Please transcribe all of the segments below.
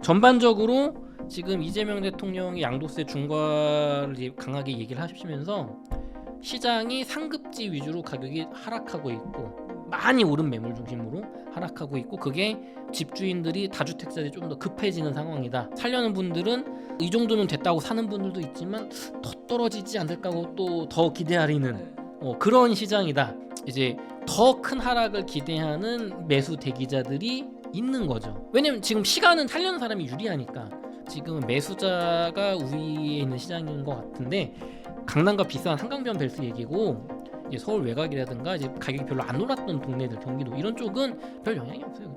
전반적으로 지금 이재명 대통령이 양도세 중과를 강하게 얘기를 하시면서 시장이 상급지 위주로 가격이 하락하고 있고 많이 오른 매물 중심으로 하락하고 있고, 그게 집주인들이 다주택자들이 좀 더 급해지는 상황이다. 살려는 분들은 이 정도면 됐다고 사는 분들도 있지만 더 떨어지지 않을까 하고 또 더 기대하리는 그런 시장이다. 이제 더 큰 하락을 기대하는 매수 대기자들이 있는 거죠. 왜냐면 지금 시간은 살려는 사람이 유리하니까 지금 매수자가 우위에 있는 시장인 것 같은데, 강남과 비싼 한강변 벨트 얘기고, 이제 서울 외곽이라든가 이제 가격이 별로 안 올랐던 동네들, 경기도 이런 쪽은 별 영향이 없어요.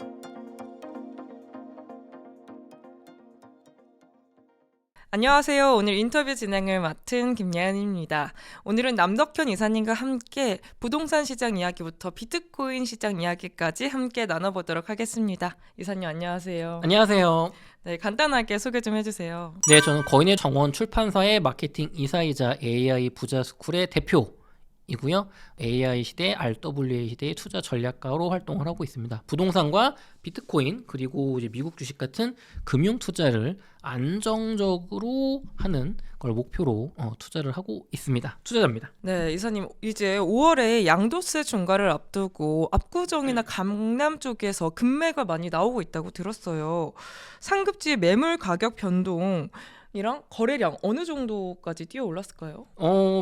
안녕하세요. 오늘 인터뷰 진행을 맡은 김예은입니다. 오늘은 남덕현 이사님과 함께 부동산 시장 이야기부터 비트코인 시장 이야기까지 함께 나눠보도록 하겠습니다. 이사님 안녕하세요. 안녕하세요. 네, 간단하게 소개 좀 해주세요. 네, 저는 거인의 정원 출판사의 마케팅 이사이자 AI 부자 스쿨의 대표이고요. AI 시대, RWA 시대의 투자 전략가로 활동을 하고 있습니다. 부동산과 비트코인 그리고 이제 미국 주식 같은 금융 투자를 안정적으로 하는 걸 목표로 투자를 하고 있습니다. 투자자입니다. 네, 이사님 이제 5월에 양도세 중과를 앞두고 압구정이나 강남 쪽에서 급매가 많이 나오고 있다고 들었어요. 상급지 매물 가격 변동이랑 거래량 어느 정도까지 뛰어 올랐을까요?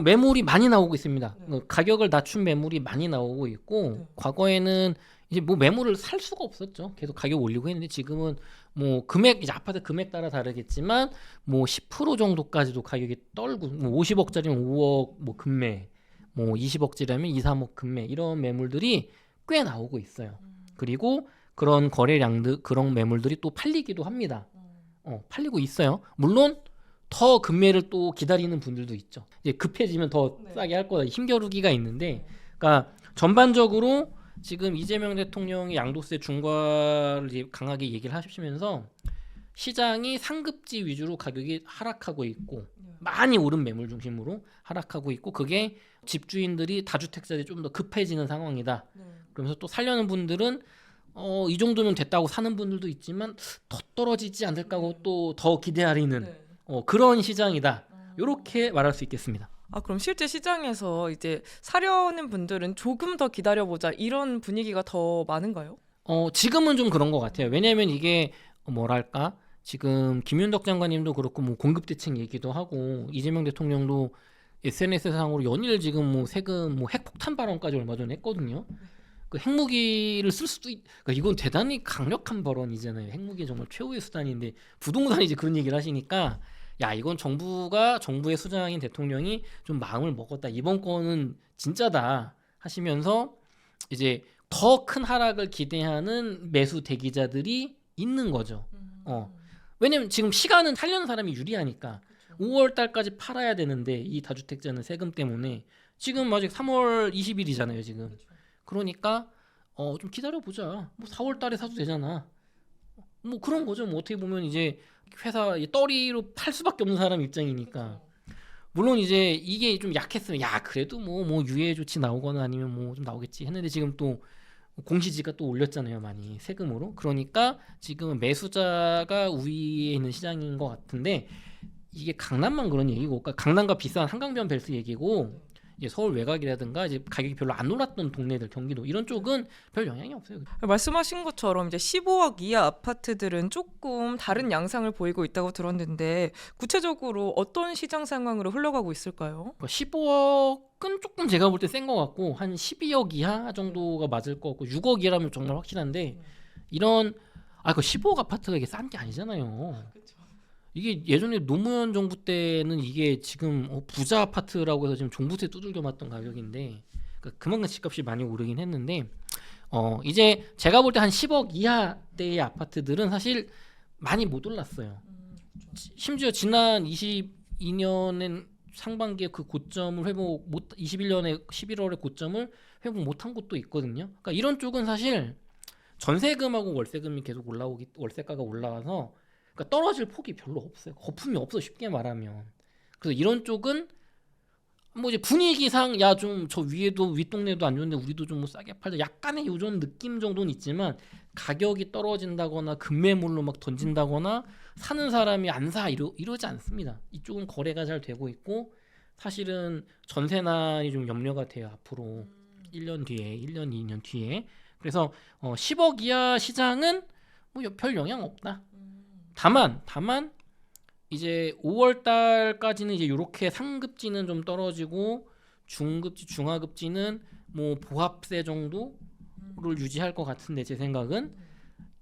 매물이 많이 나오고 있습니다. 가격을 낮춘 매물이 많이 나오고 있고, 과거에는 이제 뭐 매물을 살 수가 없었죠. 계속 가격 올리고 했는데, 지금은 뭐 금액, 이제 아파트 금액 따라 다르겠지만 뭐 10% 정도까지도 가격이 떨고, 뭐 50억짜리면 5억 뭐 금매, 뭐 20억짜리면 2, 3억 금매, 이런 매물들이 꽤 나오고 있어요. 그리고 그런 거래량들, 그런 매물들이 또 팔리기도 합니다. 팔리고 있어요. 물론 더 급매를 또 기다리는 분들도 있죠. 이제 급해지면 더 싸게 할 거다, 힘겨루기가 있는데, 그러니까 전반적으로 지금 이재명 대통령이 양도세 중과를 강하게 얘기를 하시면서 시장이 상급지 위주로 가격이 하락하고 있고 많이 오른 매물 중심으로 하락하고 있고, 그게 집주인들이 다주택자들이 좀 더 급해지는 상황이다. 그러면서 또 살려는 분들은 이 정도면 됐다고 사는 분들도 있지만 더 떨어지지 않을까 하고 또 더 기대하리는 그런 시장이다. 이렇게 말할 수 있겠습니다. 그럼 실제 시장에서 이제 사려는 분들은 조금 더 기다려보자 이런 분위기가 더 많은가요? 지금은 좀 그런 것 같아요. 왜냐하면 이게 뭐랄까, 지금 김윤덕 장관님도 그렇고 뭐 공급 대책 얘기도 하고, 이재명 대통령도 SNS 상으로 연일 지금 뭐 세금 뭐 핵폭탄 발언까지 얼마 전에 했거든요. 그 핵무기를 쓸 수도 그러니까 이건 대단히 강력한 발언이잖아요. 핵무기 정말 최후의 수단인데 부동산이 이제 그런 얘기를 하시니까, 야, 이건 정부의 수장인 대통령이 좀 마음을 먹었다, 이번 건은 진짜다 하시면서 이제 더 큰 하락을 기대하는 매수 대기자들이 있는 거죠. 왜냐면 지금 시간은 살려는 사람이 유리하니까 5월 달까지 팔아야 되는데, 이 다주택자는 세금 때문에 지금 아직 3월 20일이잖아요 지금. 그러니까 좀 기다려보자, 뭐 4월 달에 사도 되잖아, 뭐 그런 거죠. 뭐 어떻게 보면 이제 회사 떠리로 팔 수밖에 없는 사람 입장이니까. 물론 이제 이게 좀 약했으면 야 그래도 뭐 유예 조치 나오거나 아니면 뭐 좀 나오겠지 했는데, 지금 또 공시지가 또 올렸잖아요 많이, 세금으로. 그러니까 지금은 매수자가 우위에 있는 시장인 것 같은데, 이게 강남만 그런 얘기고, 그러니까 강남과 비싼 한강변 벨트 얘기고, 이제 서울 외곽이라든가 이제 가격이 별로 안 올랐던 동네들, 경기도 이런 쪽은 별 영향이 없어요. 말씀하신 것처럼 이제 15억 이하 아파트들은 조금 다른 양상을 보이고 있다고 들었는데 구체적으로 어떤 시장 상황으로 흘러가고 있을까요? 15억은 조금 제가 볼 때 센 것 같고, 한 12억 이하 정도가 맞을 것 같고, 6억 이하면 정말 확실한데, 이런 그 15억 아파트가 이게 싼 게 아니잖아요. 이게 예전에 노무현 정부 때는 이게 지금 부자 아파트라고 해서 지금 종부세 두들겨 맞던 가격인데, 그러니까 그만큼 집값이 많이 오르긴 했는데, 이제 제가 볼 때 한 10억 이하대의 아파트들은 사실 많이 못 올랐어요. 심지어 지난 22년엔 상반기에 그 고점을 회복 못, 21년에 11월에 고점을 회복 못한 곳도 있거든요. 그러니까 이런 쪽은 사실 전세금하고 월세금이 계속 월세가가 올라와서, 그러니까 떨어질 폭이 별로 없어요. 거품이 없어, 쉽게 말하면. 그래서 이런 쪽은 뭐 이제 분위기상 야 좀 저 위에도 윗동네도 안 좋은데 우리도 좀 뭐 싸게 팔자, 약간의 요런 느낌 정도는 있지만, 가격이 떨어진다거나 급매물로 막 던진다거나 사는 사람이 안 사 이러지 않습니다. 이쪽은 거래가 잘 되고 있고 사실은 전세난이 좀 염려가 돼요. 앞으로 1년 뒤에 1년 2년 뒤에. 그래서 10억 이하 시장은 뭐 별 영향 없다. 다만 이제 5월 달까지는 이제 이렇게 상급지는 좀 떨어지고 중급지 중하급지는 뭐 보합세 정도를 유지할 것 같은데 제 생각은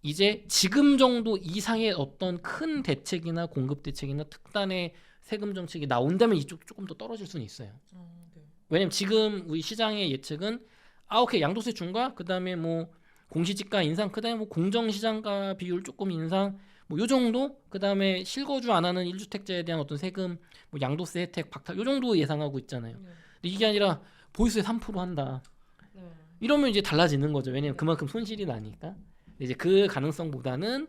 이제 지금 정도 이상의 어떤 큰 대책이나 공급 대책이나 특단의 세금 정책이 나온다면 이쪽 조금 더 떨어질 수는 있어요. 왜냐면 지금 우리 시장의 예측은 오케이 양도세 중과 그다음에 뭐 공시지가 인상 그다음에 뭐 공정시장가 비율 조금 인상 뭐 요 정도 그다음에 실거주 안 하는 1주택자에 대한 어떤 세금 뭐 양도세 혜택 박탈 요 정도 예상하고 있잖아요. 근데 이게 아니라 보유세 3% 한다. 이러면 이제 달라지는 거죠. 왜냐면 그만큼 손실이 나니까. 이제 그 가능성보다는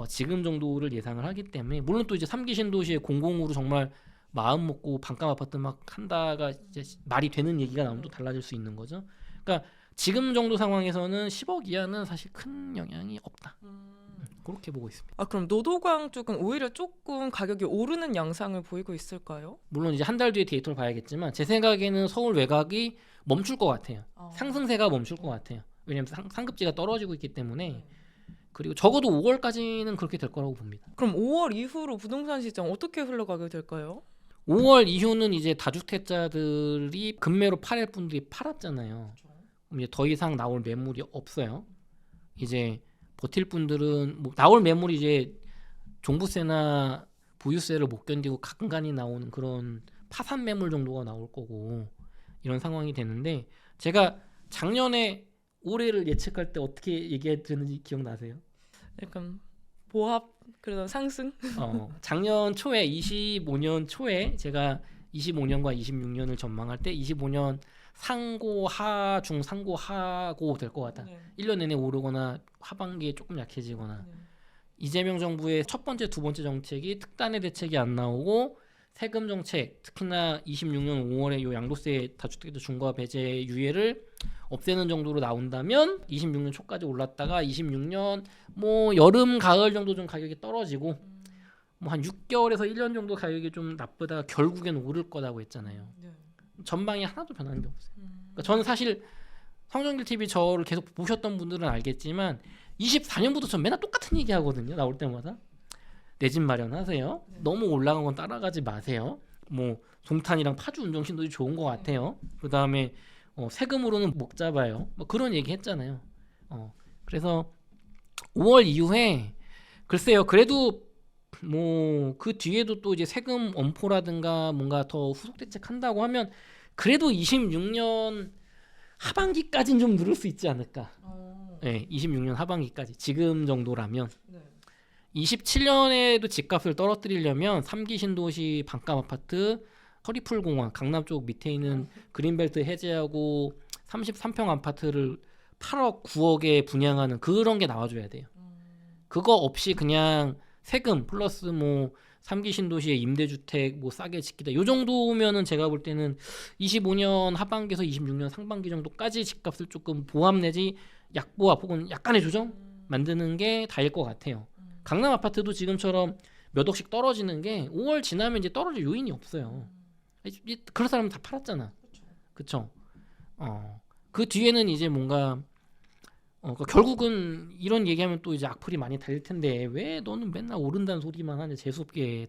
지금 정도를 예상을 하기 때문에 물론 또 이제 3기 신도시에 공공으로 정말 마음 먹고 반값 아파트 막 한다가 이제 말이 되는 얘기가 나오면 또 달라질 수 있는 거죠. 그러니까 지금 정도 상황에서는 10억 이하는 사실 큰 영향이 없다. 그렇게 보고 있습니다. 아 그럼 노도광 쪽은 오히려 조금 가격이 오르는 양상을 보이고 있을까요? 물론 이제 한 달 뒤에 데이터를 봐야겠지만 제 생각에는 서울 외곽이 멈출 것 같아요. 상승세가 멈출 것 같아요. 왜냐하면 상급지가 떨어지고 있기 때문에 그리고 적어도 5월까지는 그렇게 될 거라고 봅니다. 그럼 5월 이후로 부동산 시장 어떻게 흘러가게 될까요? 5월 이후는 이제 다주택자들이 급매로 팔을 분들이 팔았잖아요. 그럼 이제 더 이상 나올 매물이 없어요. 이제 버틸 분들은 뭐 나올 매물이 이제 종부세나 보유세를 못 견디고 간간히 나오는 그런 파산 매물 정도가 나올 거고 이런 상황이 되는데 제가 작년에 올해를 예측할 때 어떻게 얘기했는지 기억나세요? 약간 보합 그러던 상승? 작년 초에 25년 초에 제가 25년과 26년을 전망할 때 25년 상고 하중 상고 하고 될 것 같다. 1년 내내 오르거나 하반기에 조금 약해지거나 이재명 정부의 첫 번째 두 번째 정책이 특단의 대책이 안 나오고 세금 정책 특히나 26년 5월에 요 양도세 다주택자 중과 배제 유예를 없애는 정도로 나온다면 26년 초까지 올랐다가 26년 뭐 여름 가을 정도 좀 가격이 떨어지고 뭐 한 6개월에서 1년 정도 가격이 좀 나쁘다가 결국엔 오를 거라고 했잖아요. 전방이 하나도 변하는 게 없어요. 그러니까 저는 사실 성정길 TV 저를 계속 보셨던 분들은 알겠지만 24년부터 전 맨날 똑같은 얘기 하거든요. 나올 때마다 내 집 마련하세요. 너무 올라간 건 따라가지 마세요. 뭐 동탄이랑 파주 운정신도시 좋은 것 같아요. 그 다음에 세금으로는 목 잡아요. 뭐 그런 얘기 했잖아요. 그래서 5월 이후에 글쎄요. 그래도 뭐 그 뒤에도 또 이제 세금 엄포라든가 뭔가 더 후속 대책 한다고 하면 그래도 26년 하반기까지는 좀 누를 수 있지 않을까. 네, 26년 하반기까지 지금 정도라면 27년에도 집값을 떨어뜨리려면 3기 신도시 반값 아파트 서리풀공원 강남 쪽 밑에 있는 그린벨트 해제하고 33평 아파트를 8억 9억에 분양하는 그런 게 나와줘야 돼요. 그거 없이 그냥 세금 플러스 뭐 3기 신도시의 임대주택 뭐 싸게 짓기다 요 정도면은 제가 볼 때는 25년 하반기에서 26년 상반기 정도까지 집값을 조금 보합 내지 약보합 혹은 약간의 조정 만드는 게 다일 것 같아요. 강남 아파트도 지금처럼 몇 억씩 떨어지는 게 5월 지나면 이제 떨어질 요인이 없어요. 그런 사람은 다 팔았잖아. 그쵸? 그 뒤에는 이제 뭔가 그러니까 결국은 이런 얘기하면 또 이제 악플이 많이 달릴 텐데 왜 너는 맨날 오른다는 소리만 하냐 재수없게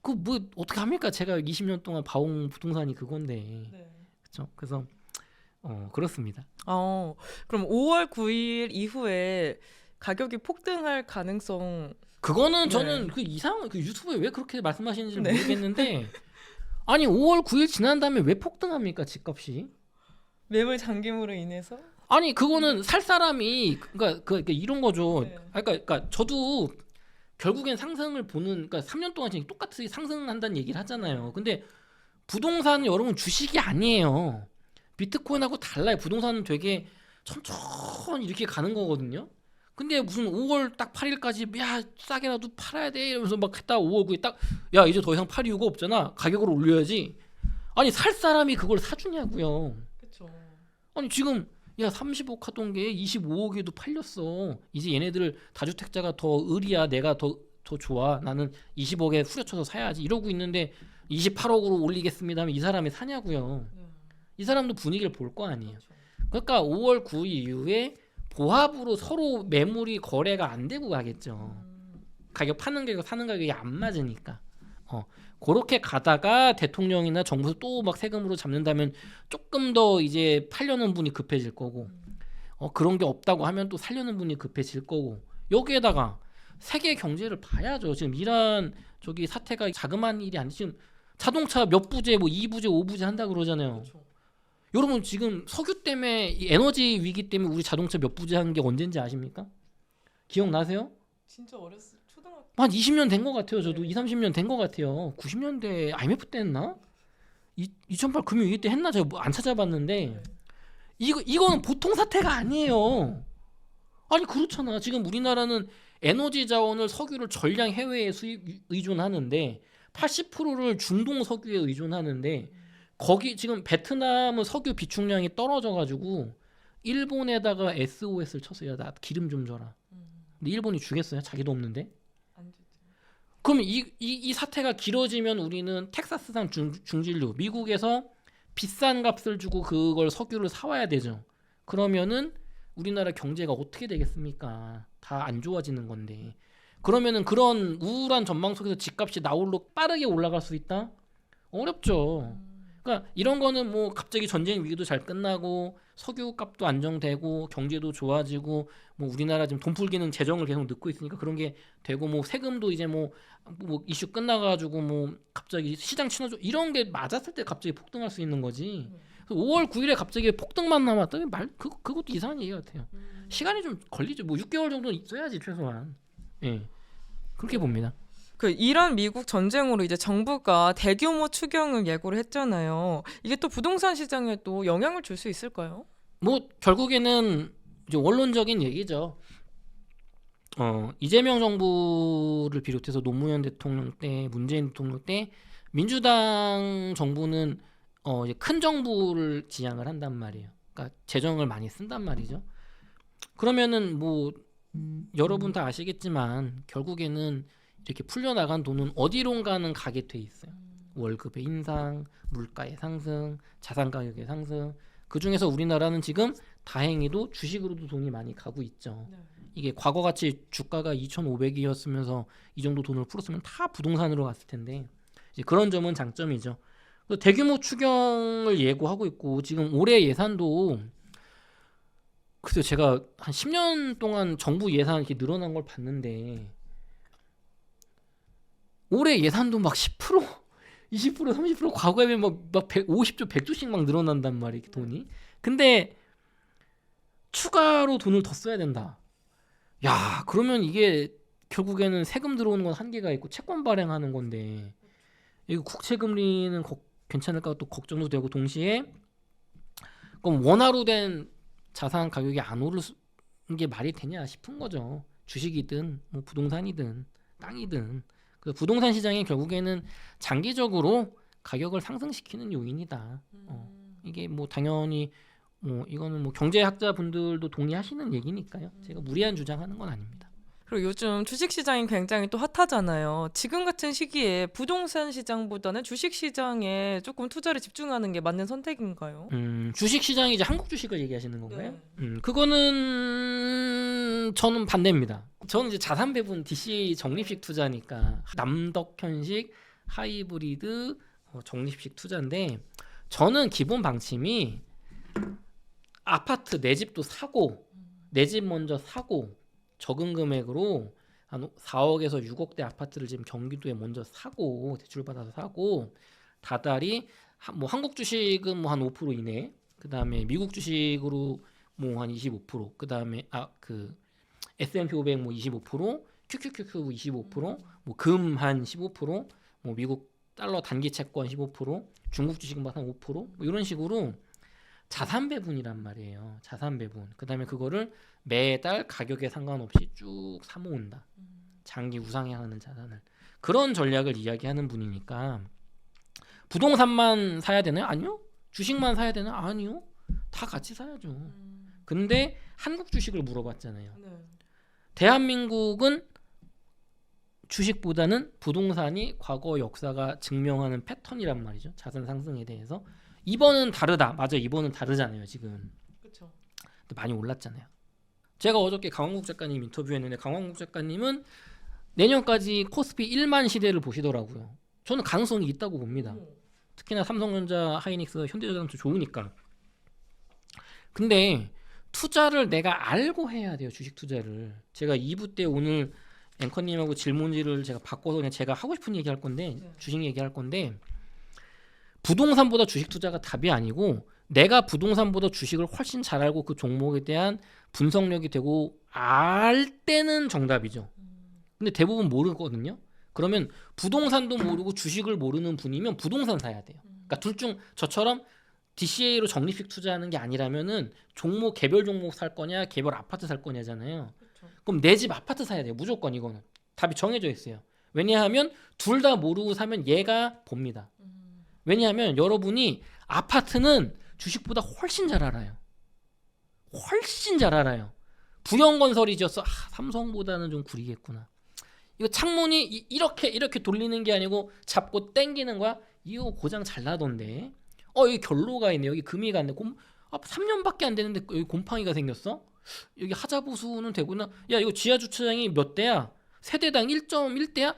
그 뭐 어떻게 합니까? 제가 20년 동안 봐온 부동산이 그건데 그렇죠? 그래서 그렇습니다. 그럼 5월 9일 이후에 가격이 폭등할 가능성 그거는 저는 그 이상 그 유튜브에 왜 그렇게 말씀하시는지 모르겠는데 아니 5월 9일 지난 다음에 왜 폭등합니까 집값이? 매물 잠김으로 인해서? 아니 그거는 살 사람이 그러니까 이런 거죠. 그러니까 저도 결국엔 상승을 보는 그러니까 3년 동안 지금 똑같이 상승한다는 얘기를 하잖아요. 근데 부동산은 여러분 주식이 아니에요. 비트코인하고 달라요. 부동산은 되게 천천히 이렇게 가는 거거든요. 근데 무슨 5월 딱 8일까지 야 싸게라도 팔아야 돼 이러면서 막 했다가 5월 9일 딱 야 이제 더 이상 팔 이유가 없잖아. 가격을 올려야지. 아니 살 사람이 그걸 사주냐고요. 그렇죠. 아니 지금 야 30억 하던 게 25억에도 팔렸어. 이제 얘네들 다주택자가 더 의리야. 내가 더 좋아. 나는 20억에 후려쳐서 사야지. 이러고 있는데 28억으로 올리겠습니다 하면 이 사람이 사냐고요. 이 사람도 분위기를 볼 거 아니에요. 그러니까 5월 9일 이후에 보합으로 서로 매물이 거래가 안 되고 가겠죠. 가격 파는 가격 사는 가격이 안 맞으니까. 그렇게 가다가 대통령이나 정부에서 또 막 세금으로 잡는다면 조금 더 이제 팔려는 분이 급해질 거고, 그런 게 없다고 하면 또 살려는 분이 급해질 거고. 여기에다가 세계 경제를 봐야죠. 지금 이란 저기 사태가 자그마한 일이 아니. 지금 자동차 몇 부제 뭐 2부제 5부제 한다 그러잖아요. 여러분 지금 석유 때문에 이 에너지 위기 때문에 우리 자동차 몇 부제 한 게 언젠지 아십니까? 기억나세요? 진짜 어렸을 초등학교 한 20년 된 것 같아요. 저도 2, 30년 된 것 같아요. 90년대 IMF 때 했나? 2008 금융위기 때 했나? 제가 뭐 안 찾아봤는데 이거는 보통 사태가 아니에요. 아니 그렇잖아. 지금 우리나라는 에너지 자원을 석유를 전량 해외에 의존하는데 80%를 중동 석유에 의존하는데 거기 지금 베트남은 석유 비축량이 떨어져가지고 일본에다가 SOS를 쳤어요. 나 기름 좀 줘라. 근데 일본이 주겠어요? 자기도 없는데. 안 되지. 그럼 이 사태가 길어지면 우리는 텍사스산 중진류 미국에서 비싼 값을 주고 그걸 석유를 사와야 되죠. 그러면은 우리나라 경제가 어떻게 되겠습니까? 다 안 좋아지는 건데. 그러면은 그런 우울한 전망 속에서 집값이 나홀로 빠르게 올라갈 수 있다? 어렵죠. 그러니까 이런 거는 뭐 갑자기 전쟁 위기도 잘 끝나고 석유 값도 안정되고 경제도 좋아지고 뭐 우리나라 지금 돈 풀기는 재정을 계속 넣고 있으니까 그런 게 되고 뭐 세금도 이제 뭐 이슈 끝나가지고 뭐 갑자기 시장 친화적 이런 게 맞았을 때 갑자기 폭등할 수 있는 거지. 5월 9일에 갑자기 폭등만 남았다. 그것도 이상한 얘기 같아요. 시간이 좀 걸리죠. 뭐 6개월 정도는 있어야지 최소한. 예. 그렇게 봅니다. 그 이란 미국 전쟁으로 이제 정부가 대규모 추경을 예고를 했잖아요. 이게 또 부동산 시장에 또 영향을 줄 수 있을까요? 뭐 결국에는 이제 원론적인 얘기죠. 이재명 정부를 비롯해서 노무현 대통령 때, 문재인 대통령 때 민주당 정부는 이제 큰 정부를 지향을 한단 말이에요. 그러니까 재정을 많이 쓴단 말이죠. 그러면은 뭐 여러분 다 아시겠지만 결국에는 이렇게 풀려나간 돈은 어디론가는 가게 돼 있어요. 월급의 인상, 물가의 상승, 자산 가격의 상승. 그 중에서 우리나라는 지금 다행히도 주식으로도 돈이 많이 가고 있죠. 이게 과거같이 주가가 2,500이었으면서 이 정도 돈을 풀었으면 다 부동산으로 갔을 텐데 이제 그런 점은 장점이죠. 대규모 추경을 예고하고 있고 지금 올해 예산도 글쎄요 제가 한 10년 동안 정부 예산 이렇게 늘어난 걸 봤는데 올해 예산도 막 10%, 20%, 30% 과거에 비하면 막 50조, 100조씩 막 늘어난단 말이에요, 돈이. 근데 추가로 돈을 더 써야 된다. 야, 그러면 이게 결국에는 세금 들어오는 건 한계가 있고 채권 발행하는 건데 이거 국채 금리는 괜찮을까 또 걱정도 되고 동시에 그럼 원화로 된 자산 가격이 안 오르는 게 말이 되냐 싶은 거죠. 주식이든 뭐 부동산이든 땅이든. 부동산 시장이 결국에는 장기적으로 가격을 상승시키는 요인이다. 이게 뭐 당연히 뭐 이거는 뭐 경제학자 분들도 동의하시는 얘기니까요. 제가 무리한 주장하는 건 아닙니다. 그리고 요즘 주식 시장이 굉장히 또 핫하잖아요. 지금 같은 시기에 부동산 시장보다는 주식 시장에 조금 투자를 집중하는 게 맞는 선택인가요? 주식 시장이 이제 한국 주식을 얘기하시는 건가요? 그거는 저는 반대입니다. 저는 이제 자산 배분 DCA 적립식 투자니까 남덕현식 하이브리드 적립식 투자인데 저는 기본 방침이 아파트 내 집도 사고 내 집 먼저 사고 적은 금액으로 한 4억에서 6억대 아파트를 지금 경기도에 먼저 사고 대출 받아서 사고 다달이 뭐 한국 주식은 뭐 한 5% 이내, 그 다음에 미국 주식으로 뭐 한 25%, 그 다음에 그 S&P 500 뭐 25%, QQQQ 25%, 뭐 금 한 15%, 뭐 미국 달러 단기 채권 15%, 중국 주식은 한 5%, 뭐 이런 식으로 자산 배분이란 말이에요. 자산 배분. 그 다음에 그거를 매달 가격에 상관없이 쭉 사모은다. 장기 우상향하는 자산을. 그런 전략을 이야기하는 분이니까 부동산만 사야 되나요? 아니요. 주식만 사야 되나? 아니요. 다 같이 사야죠. 근데 한국 주식을 물어봤잖아요. 네. 대한민국은 주식보다는 부동산이 과거 역사가 증명하는 패턴이란 말이죠. 자산 상승에 대해서. 이번은 다르다. 맞아요. 이번은 다르잖아요. 지금. 그렇죠. 근데 많이 올랐잖아요. 제가 어저께 강원국 작가님 인터뷰했는데 강원국 작가님은 내년까지 코스피 1만 시대를 보시더라고요. 저는 가능성이 있다고 봅니다. 특히나 삼성전자, 하이닉스, 현대자동차 좋으니까. 근데 투자를 내가 알고 해야 돼요. 주식 투자를. 제가 2부 때 오늘 앵커님하고 질문지를 제가 바꿔서 그냥 제가 하고 싶은 얘기 할 건데 주식 얘기할 건데 부동산보다 주식 투자가 답이 아니고 내가 부동산보다 주식을 훨씬 잘 알고 그 종목에 대한 분석력이 되고 알 때는 정답이죠. 근데 대부분 모르거든요. 그러면 부동산도 모르고 주식을 모르는 분이면 부동산 사야 돼요. 그러니까 둘 중 저처럼 DCA로 적립식 투자하는 게 아니라면은 종목 개별 종목 살 거냐 개별 아파트 살 거냐잖아요. 그렇죠. 그럼 내 집 아파트 사야 돼요. 무조건 이거는. 답이 정해져 있어요. 왜냐하면 둘 다 모르고 사면 얘가 봅니다. 왜냐하면 여러분이 아파트는 주식보다 훨씬 잘 알아요. 훨씬 잘 알아요. 부영건설이 지었어. 삼성보다는 좀 구리겠구나. 이거 창문이 이렇게 돌리는 게 아니고 잡고 당기는 거야. 이거 고장 잘 나던데. 여기 결로가 있네. 여기 금이 갔네. 3년밖에 안 됐는데 여기 곰팡이가 생겼어. 여기 하자보수는 되구나. 야 이거 지하 주차장이 몇 대야? 세대당 1.1대야?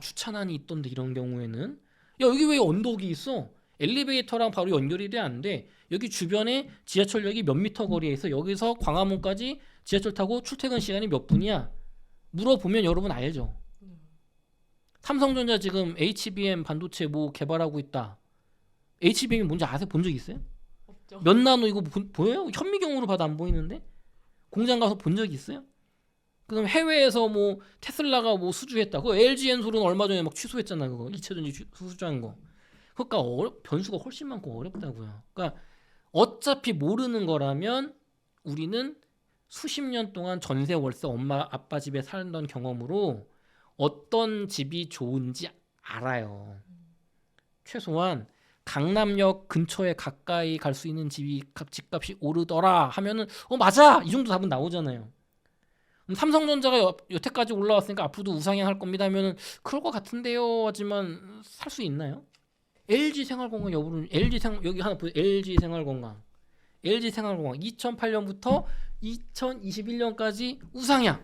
주차난이 있던데 이런 경우에는. 야 여기 왜 언덕이 있어? 엘리베이터랑 바로 연결이 돼 안 돼. 여기 주변에 지하철역이 몇 미터 거리에 있어. 여기서 광화문까지 지하철 타고 출퇴근 시간이 몇 분이야? 물어보면 여러분 알죠. 삼성전자 지금 HBM 반도체 뭐 개발하고 있다. HBM이 뭔지 아세요? 본 적 있어요? 없죠. 몇 나노 이거 보여요? 현미경으로 봐도 안 보이는데? 공장 가서 본 적 있어요? 그럼 해외에서 뭐 테슬라가 뭐 수주했다. 그 LG 엔솔은 얼마 전에 막 취소했잖아. 그거 2차 전지 수주한 거. 그러니까 변수가 훨씬 많고 어렵다고요. 그러니까 어차피 모르는 거라면 우리는 수십 년 동안 전세 월세 엄마 아빠 집에 살던 경험으로 어떤 집이 좋은지 알아요. 최소한 강남역 근처에 가까이 갈 수 있는 집값이 오르더라 하면은 맞아 이 정도 답은 나오잖아요. 삼성전자가 여태까지 올라왔으니까 앞으로도 우상향할 겁니다 하면은 그럴 것 같은데요 하지만 살 수 있나요? LG 생활건강 여부는 여기 하나 보세요. LG 생활건강 2008년부터 2021년까지 우상향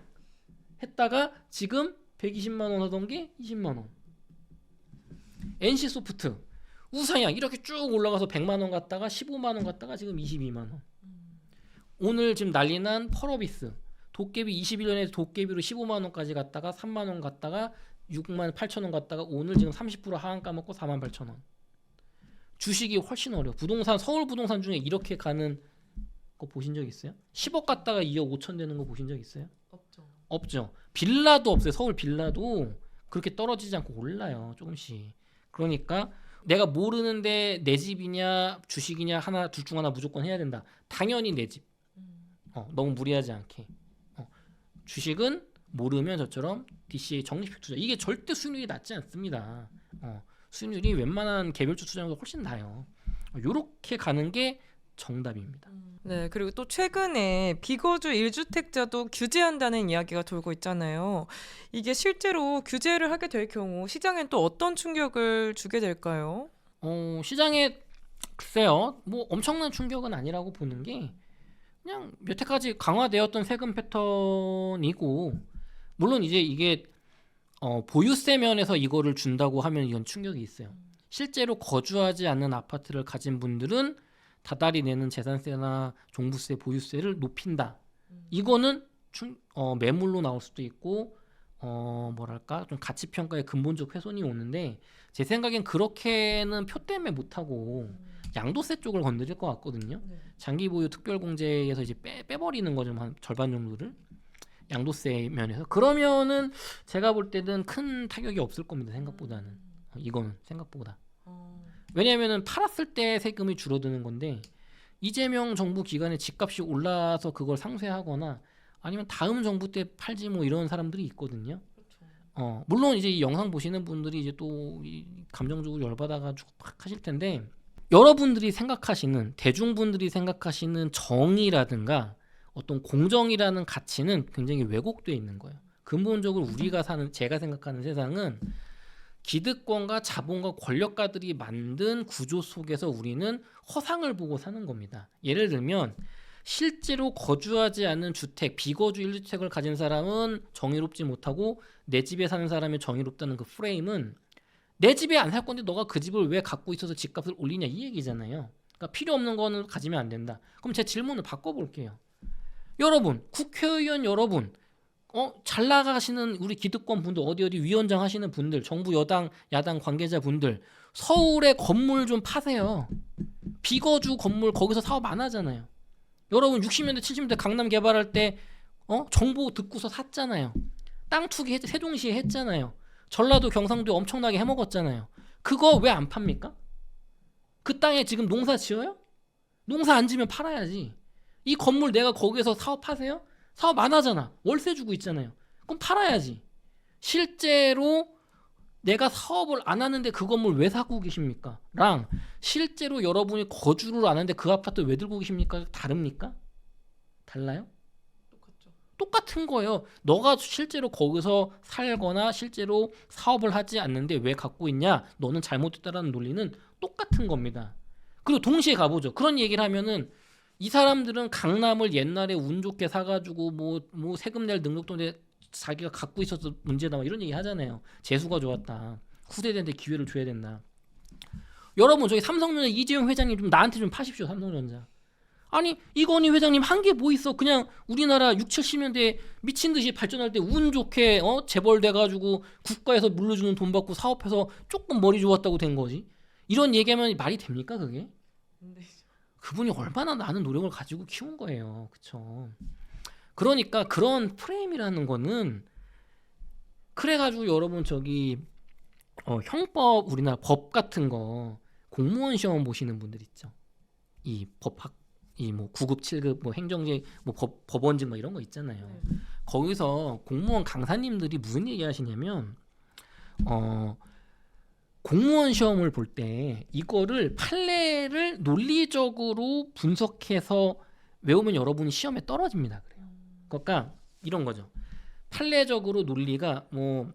했다가 지금 120만 원 하던 게 20만 원. NC소프트 우상향 이렇게 쭉 올라가서 100만 원 갔다가 15만 원 갔다가 지금 22만 원. 오늘 지금 난리난 펄어비스 도깨비 21년에 도깨비로 15만 원까지 갔다가 3만 원 갔다가 6만 8천 원 갔다가 오늘 지금 30% 하한 까먹고 4만 8천 원. 주식이 훨씬 어려워. 부동산 서울 부동산 중에 이렇게 가는 거 보신 적 있어요? 10억 갔다가 2억 5천 되는 거 보신 적 있어요? 없죠. 빌라도 없어요. 서울 빌라도 그렇게 떨어지지 않고 올라요. 조금씩. 그러니까 내가 모르는데 내 집이냐 주식이냐 하나 둘 중 하나 무조건 해야 된다. 당연히 내 집. 너무 무리하지 않게. 주식은 모르면 저처럼 DCA 적립식 투자. 이게 절대 수익률이 낮지 않습니다. 수익률이 웬만한 개별주 투자보다 훨씬 나요. 요렇게 가는 게 정답입니다. 네, 그리고 또 최근에 비거주 1주택자도 규제한다는 이야기가 돌고 있잖아요. 이게 실제로 규제를 하게 될 경우 시장엔 또 어떤 충격을 주게 될까요? 시장에 글쎄요. 뭐 엄청난 충격은 아니라고 보는 게 그냥 여태까지 강화되었던 세금 패턴이고 물론 이제 이게 보유세 면에서 이거를 준다고 하면 이건 충격이 있어요. 실제로 거주하지 않는 아파트를 가진 분들은 다달이 내는 재산세나 종부세, 보유세를 높인다. 이거는 매물로 나올 수도 있고 뭐랄까 좀 가치평가의 근본적 훼손이 오는데 제 생각엔 그렇게는 표 때문에 못하고 양도세 쪽을 건드릴 것 같거든요. 장기 보유 특별공제에서 이제 빼버리는 거죠. 한 절반 정도를 양도세 면에서. 그러면은 제가 볼 때는 큰 타격이 없을 겁니다. 생각보다는. 이거는 생각보다. 왜냐하면은 팔았을 때 세금이 줄어드는 건데 이재명 정부 기간에 집값이 올라서 그걸 상쇄하거나 아니면 다음 정부 때 팔지 뭐 이런 사람들이 있거든요. 물론 이제 이 영상 보시는 분들이 이제 또 감정적으로 열받아가지고 팍 하실 텐데 여러분들이 생각하시는 대중분들이 생각하시는 정의라든가 어떤 공정이라는 가치는 굉장히 왜곡되어 있는 거예요. 근본적으로 우리가 사는 제가 생각하는 세상은 기득권과 자본과 권력가들이 만든 구조 속에서 우리는 허상을 보고 사는 겁니다. 예를 들면 실제로 거주하지 않는 주택, 비거주 1주택을 가진 사람은 정의롭지 못하고 내 집에 사는 사람이 정의롭다는 그 프레임은 내 집에 안 살 건데 너가 그 집을 왜 갖고 있어서 집값을 올리냐 이 얘기잖아요. 그러니까 필요 없는 거는 가지면 안 된다. 그럼 제 질문을 바꿔볼게요. 여러분, 국회의원 여러분, 잘 나가시는 우리 기득권 분들, 어디 위원장 하시는 분들, 정부 여당, 야당 관계자 분들, 서울에 건물 좀 파세요. 비거주 건물 거기서 사업 안 하잖아요. 여러분 60년대 70년대 강남 개발할 때 정보 듣고서 샀잖아요. 땅 투기 세종시에 했잖아요. 전라도 경상도에 엄청나게 해먹었잖아요. 그거 왜 안 팝니까? 그 땅에 지금 농사 지어요? 농사 안 지면 팔아야지. 이 건물 내가 거기에서 사업하세요? 사업 안 하잖아. 월세 주고 있잖아요. 그럼 팔아야지. 실제로 내가 사업을 안 하는데 그 건물 왜 사고 계십니까? 랑 실제로 여러분이 거주를 안 하는데 그 아파트 왜 들고 계십니까? 다릅니까? 달라요? 똑같죠. 똑같은 거예요. 너가 실제로 거기서 살거나 실제로 사업을 하지 않는데 왜 갖고 있냐? 너는 잘못됐다라는 논리는 똑같은 겁니다. 그리고 동시에 가보죠. 그런 얘기를 하면은 이 사람들은 강남을 옛날에 운 좋게 사가지고 뭐 세금 낼 능력도 내 자기가 갖고 있어서 문제다 막 이런 얘기 하잖아요. 재수가 좋았다. 후세대한테 기회를 줘야 된다. 여러분 저기 삼성전자 이재용 회장님 좀 나한테 좀 파십시오. 삼성전자. 아니 이건희 회장님 한 게 뭐 있어. 그냥 우리나라 6, 70년대에 미친 듯이 발전할 때 운 좋게 재벌돼가지고 국가에서 물려주는 돈 받고 사업해서 조금 머리 좋았다고 된 거지. 이런 얘기하면 말이 됩니까 그게? 근데 그분이 얼마나 많은 노력을 가지고 키운 거예요. 그쵸? 그러니까 그런 프레임이라는 거는 그래가지고 여러분 저기 형법 우리나라 법 같은 거 공무원 시험 보시는 분들 있죠. 이 법학 이 뭐 9급 7급 뭐 행정직 뭐 법원직 뭐 이런 거 있잖아요. 네. 거기서 공무원 강사님들이 무슨 얘기 하시냐면 공무원 시험을 볼 때 이거를 판례를 논리적으로 분석해서 외우면 여러분이 시험에 떨어집니다. 그래요. 그러니까 이런 거죠. 판례적으로 논리가 뭐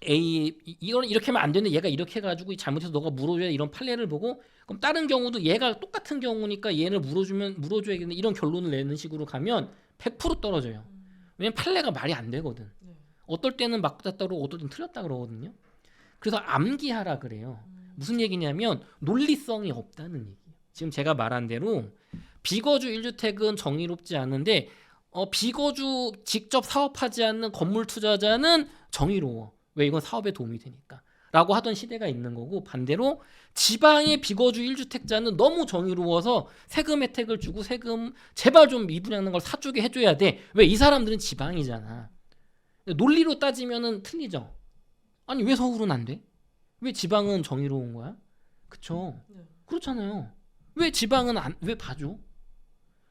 A 이거는 이렇게 하면 안 되는데 얘가 이렇게 해가지고 잘못해서 너가 물어줘야 이런 판례를 보고 그럼 다른 경우도 얘가 똑같은 경우니까 얘를 물어줘야겠네 이런 결론을 내는 식으로 가면 100% 떨어져요. 왜냐면 판례가 말이 안 되거든. 네. 어떨 때는 맞다 그러고 어떨 때는 틀렸다 그러거든요. 그래서 암기하라 그래요. 무슨 얘기냐면 논리성이 없다는 얘기예요. 지금 제가 말한 대로 비거주 1주택은 정의롭지 않은데 비거주 직접 사업하지 않는 건물 투자자는 정의로워. 왜? 이건 사업에 도움이 되니까 라고 하던 시대가 있는 거고 반대로 지방의 비거주 1주택자는 너무 정의로워서 세금 혜택을 주고 세금 제발 좀 미분양하는 걸 사주게 해줘야 돼. 왜? 이 사람들은 지방이잖아. 논리로 따지면은 틀리죠. 아니 왜 서울은 안 돼? 왜 지방은 정의로운 거야? 그쵸? 네. 그렇잖아요. 왜 지방은 왜 봐줘?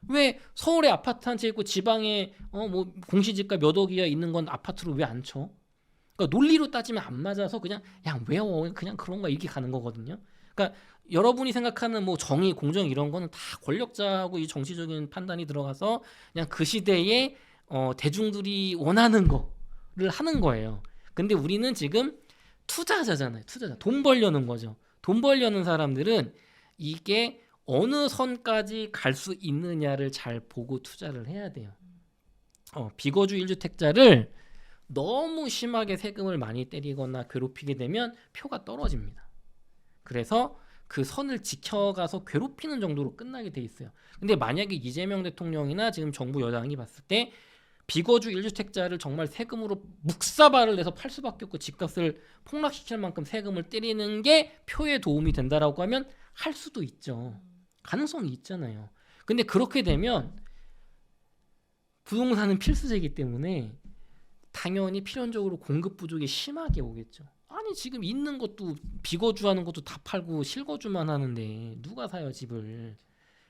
왜 서울에 아파트 한 채 있고 지방에 뭐 공시지가 몇 억이야 있는 건 아파트로 왜 안 쳐? 그러니까 논리로 따지면 안 맞아서 그냥 외워 그냥 그런가 이렇게 가는 거거든요. 그러니까 여러분이 생각하는 뭐 정의, 공정 이런 거는 다 권력자하고 이 정치적인 판단이 들어가서 그냥 그 시대에 대중들이 원하는 거를 하는 거예요. 근데 우리는 지금 투자자잖아요. 투자자. 돈 벌려는 거죠. 돈 벌려는 사람들은 이게 어느 선까지 갈 수 있느냐를 잘 보고 투자를 해야 돼요. 비거주 1주택자를 너무 심하게 세금을 많이 때리거나 괴롭히게 되면 표가 떨어집니다. 그래서 그 선을 지켜가서 괴롭히는 정도로 끝나게 돼 있어요. 근데 만약에 이재명 대통령이나 지금 정부 여당이 봤을 때 비거주 1주택자를 정말 세금으로 묵사발을 내서 팔 수밖에 없고 집값을 폭락시킬 만큼 세금을 때리는 게 표에 도움이 된다라고 하면 할 수도 있죠. 가능성이 있잖아요. 근데 그렇게 되면 부동산은 필수제이기 때문에 당연히 필연적으로 공급 부족이 심하게 오겠죠. 아니 지금 있는 것도 비거주하는 것도 다 팔고 실거주만 하는데 누가 사요 집을.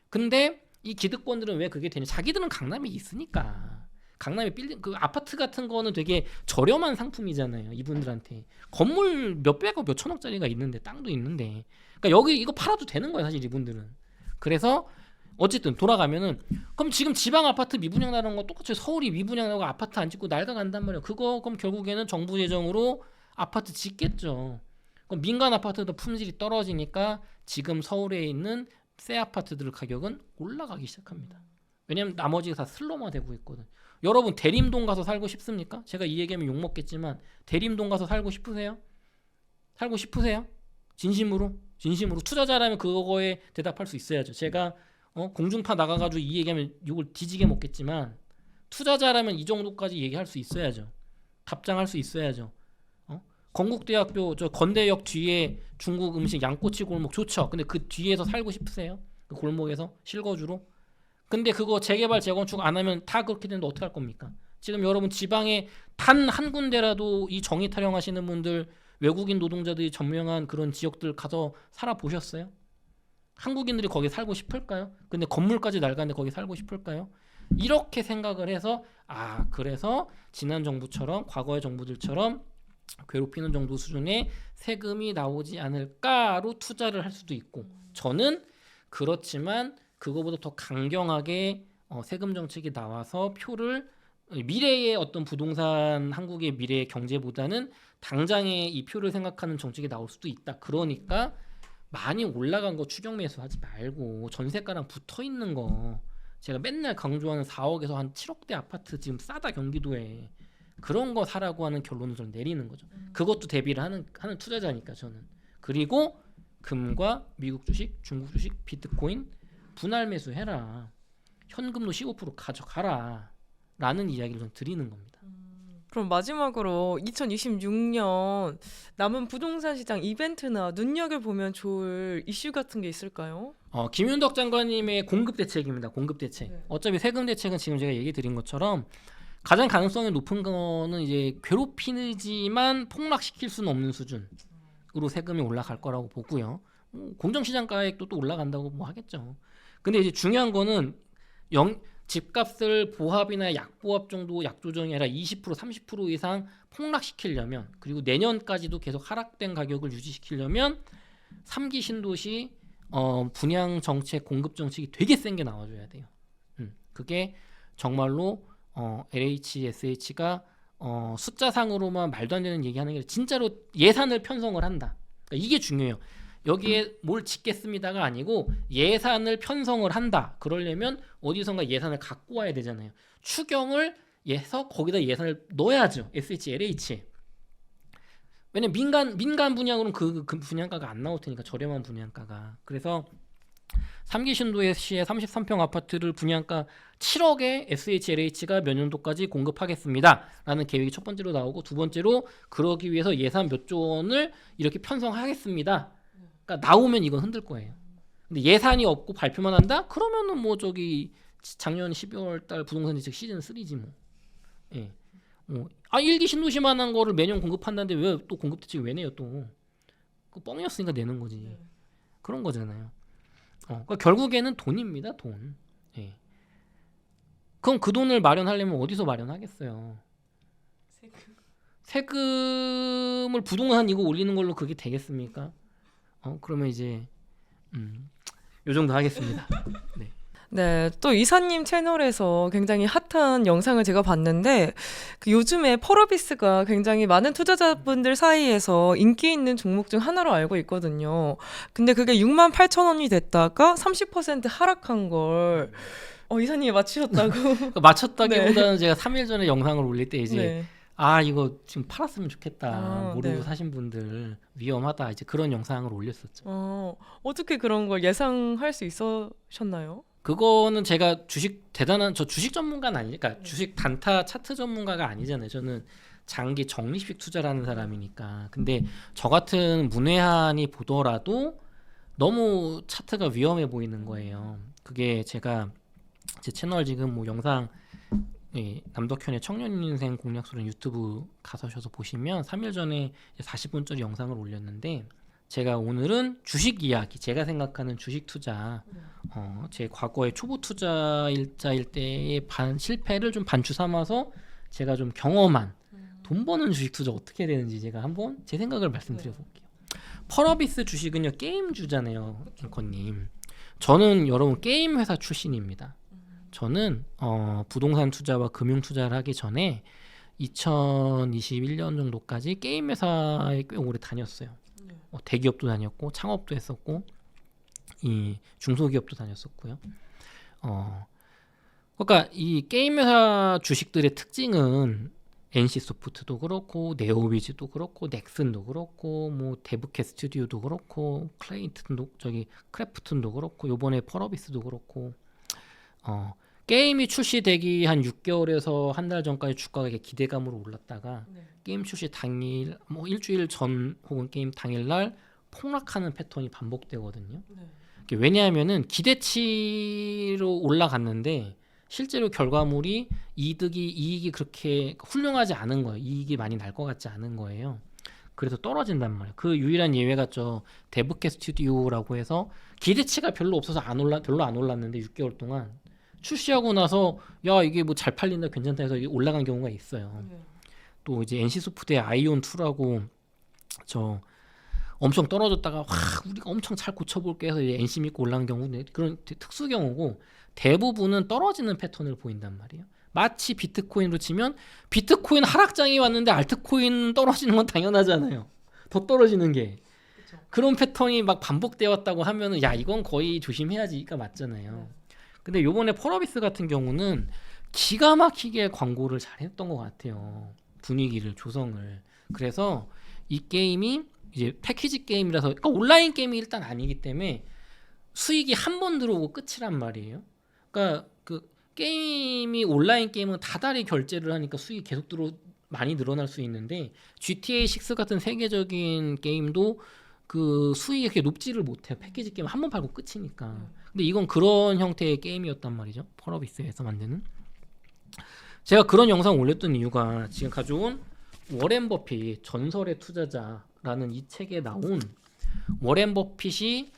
근데 이 기득권들은 왜 그게 되냐. 자기들은 강남에 있으니까. 강남에 빌딩 그 아파트 같은 거는 되게 저렴한 상품이잖아요. 이분들한테 건물 몇백억 몇천억짜리가 있는데 땅도 있는데 그러니까 여기 이거 팔아도 되는 거예요 사실 이분들은. 그래서 어쨌든 돌아가면은 그럼 지금 지방 아파트 미분양 나는 거 똑같이 서울이 미분양 나고 아파트 안 짓고 낡아간단 말이에요. 그거 그럼 결국에는 정부 재정으로 아파트 짓겠죠. 그럼 민간 아파트도 품질이 떨어지니까 지금 서울에 있는 새 아파트들 가격은 올라가기 시작합니다. 왜냐면 나머지가 다 슬럼화 되고 있거든. 여러분 대림동 가서 살고 싶습니까? 제가 이 얘기하면 욕먹겠지만 대림동 가서 살고 싶으세요? 살고 싶으세요? 진심으로 투자자라면 그거에 대답할 수 있어야죠. 제가 공중파 나가가지고 이 얘기하면 욕을 뒤지게 먹겠지만 투자자라면 이 정도까지 얘기할 수 있어야죠. 답장할 수 있어야죠. 건국대학교 저 건대역 뒤에 중국 음식 양꼬치 골목 좋죠. 근데 그 뒤에서 살고 싶으세요? 그 골목에서 실거주로? 근데 그거 재개발 재건축 안 하면 다 그렇게 되는데 어떻게 할 겁니까? 지금 여러분 지방에 단 한 군데라도 이 정의 타령하시는 분들 외국인 노동자들이 점령한 그런 지역들 가서 살아보셨어요? 한국인들이 거기 살고 싶을까요? 근데 건물까지 낡았는데 거기 살고 싶을까요? 이렇게 생각을 해서 그래서 지난 정부처럼 과거의 정부들처럼 괴롭히는 정도 수준의 세금이 나오지 않을까로 투자를 할 수도 있고 저는 그렇지만 그거보다 더 강경하게 세금 정책이 나와서 표를 미래의 어떤 부동산 한국의 미래의 경제보다는 당장의 이 표를 생각하는 정책이 나올 수도 있다. 그러니까 많이 올라간 거 추경 매수하지 말고 전세가랑 붙어 있는 거 제가 맨날 강조하는 4억에서 한 7억대 아파트 지금 싸다 경기도에 그런 거 사라고 하는 결론을 저는 내리는 거죠. 그것도 대비를 하는 투자자니까 저는. 그리고 금과 미국 주식, 중국 주식, 비트코인 분할 매수해라. 현금도 15% 가져가라. 라는 이야기를 좀 드리는 겁니다. 그럼 마지막으로 2026년 남은 부동산 시장 이벤트나 눈여겨보면 좋을 이슈 같은 게 있을까요? 김윤덕 장관님의 공급 대책입니다. 공급 대책. 네. 어차피 세금 대책은 지금 제가 얘기 드린 것처럼 가장 가능성이 높은 거는 이제 괴롭히지만 폭락시킬 수는 없는 수준으로 세금이 올라갈 거라고 보고요. 공정시장 가액도 또 올라간다고 뭐 하겠죠. 근데 이제 중요한 거는 집값을 보합이나 약보합 정도 약조정이 아니라 20% 30% 이상 폭락시키려면 그리고 내년까지도 계속 하락된 가격을 유지시키려면 3기 신도시 분양 정책 공급 정책이 되게 센 게 나와줘야 돼요. 그게 정말로 LH, SH가 숫자상으로만 말도 안 되는 얘기하는 게 진짜로 예산을 편성을 한다. 그러니까 이게 중요해요. 여기에 뭘 짓겠습니다가 아니고 예산을 편성을 한다. 그러려면 어디선가 예산을 갖고 와야 되잖아요. 추경을 해서 거기다 예산을 넣어야죠. SH, LH에. 왜냐면 민간 분양으로는 그 분양가가 안 나올 테니까 저렴한 분양가가. 그래서 3기 신도시의 33평 아파트를 분양가 7억에 SH, LH가 몇 년도까지 공급하겠습니다. 라는 계획이 첫 번째로 나오고 두 번째로 그러기 위해서 예산 몇 조 원을 이렇게 편성하겠습니다. 그러니까 나오면 이건 흔들 거예요. 근데 예산이 없고 발표만 한다? 그러면은 뭐 저기 작년 12월 달 부동산 대책 시즌 3지 뭐. 예. 1기 신도시만 한 거를 매년 공급한다는데 왜 또 공급 대책 왜 내요 또? 그 뻥이었으니까 내는 거지. 그런 거잖아요. 그러니까 결국에는 돈입니다, 돈. 예. 그럼 그 돈을 마련하려면 어디서 마련하겠어요? 세금을 부동산 이거 올리는 걸로 그게 되겠습니까? 그러면 이제 요 정도 하겠습니다. 네. 네, 또 이사님 채널에서 굉장히 핫한 영상을 제가 봤는데 그 요즘에 펄어비스가 굉장히 많은 투자자분들 사이에서 인기 있는 종목 중 하나로 알고 있거든요. 근데 그게 68,000원이 됐다가 30% 하락한 걸 이사님이 맞추셨다고. 맞췄다기보다는 제가 3일 전에 영상을 올릴 때 이제 네. 이거 지금 팔았으면 좋겠다. 모르고 네. 사신 분들 위험하다. 이제 그런 영상을 올렸었죠. 어떻게 그런 걸 예상할 수 있으셨나요? 그거는 제가 저 주식 전문가는 아니니까 주식 단타 차트 전문가가 아니잖아요. 저는 장기 적립식 투자라는 사람이니까. 근데 저 같은 문외한이 보더라도 너무 차트가 위험해 보이는 거예요. 그게 제가 제 채널 지금 뭐 영상 남덕현의 청년인생 공략술은 유튜브 가셔서 보시면 3일 전에 40분짜리 영상을 올렸는데 제가 오늘은 주식 이야기, 제가 생각하는 주식 투자, 제 과거의 초보 투자일자일 때의 실패를 좀 반추 삼아서 제가 좀 경험한 돈 버는 주식 투자 어떻게 되는지 제가 한번 제 생각을 말씀드려 볼게요. 펄어비스 주식은요 게임주잖아요, 앵커님. 저는 여러분 게임 회사 출신입니다. 저는 부동산 투자와 금융 투자를 하기 전에 2021년 정도까지 게임 회사에 꽤 오래 다녔어요. 대기업도 다녔고 창업도 했었고 이 중소기업도 다녔었고요. 그러니까 이 게임 회사 주식들의 특징은 NC소프트도 그렇고 네오위즈도 그렇고 넥슨도 그렇고 뭐 데브캣 스튜디오도 그렇고 크래프톤도 그렇고 요번에 펄어비스도 그렇고 게임이 출시되기 한 6개월에서 한 달 전까지 주가가 이렇게 기대감으로 올랐다가 게임 출시 당일 뭐 일주일 전 혹은 게임 당일날 폭락하는 패턴이 반복되거든요. 왜냐하면은 기대치로 올라갔는데 실제로 결과물이 이익이 그렇게 훌륭하지 않은 거예요. 이익이 많이 날 것 같지 않은 거예요. 그래서 떨어진단 말이에요. 그 유일한 예외가 저 데브캣 스튜디오라고 해서 기대치가 별로 없어서 별로 안 올랐는데 6개월 동안 출시하고 나서 야 이게 뭐 잘 팔린다 괜찮다 해서 올라간 경우가 있어요. 또 이제 NC소프트의 아이온 2라고 저 엄청 떨어졌다가 와 우리가 엄청 잘 고쳐볼게 해서 이제 NC 믿고 올라간 경우는 그런 특수 경우고 대부분은 떨어지는 패턴을 보인단 말이에요. 마치 비트코인으로 치면 비트코인 하락장이 왔는데 알트코인 떨어지는 건 당연하잖아요. 더 떨어지는 게. 그런 패턴이 막 반복되어 왔다고 하면은 야 이건 거의 조심해야지가 맞잖아요. 근데 요번에 펄어비스 같은 경우는 기가 막히게 광고를 잘했던 것 같아요. 분위기를 조성을. 그래서 이 게임이 이제 패키지 게임이라서 그러니까 온라인 게임이 일단 아니기 때문에 수익이 한 번 들어오고 끝이란 말이에요. 그러니까 그 게임이 온라인 게임은 다달이 결제를 하니까 수익이 계속 많이 늘어날 수 있는데 GTA 6 같은 세계적인 게임도 그 수익이 그렇게 높지를 못해요. 패키지 게임 한 번 팔고 끝이니까. 근데 이건 그런 형태의 게임이었단 말이죠. 펄어비스에서 만드는. 제가 그런 영상 올렸던 이유가 지금 가져온 워렌 버핏 전설의 투자자라는 이 책에 나온 워렌 버핏이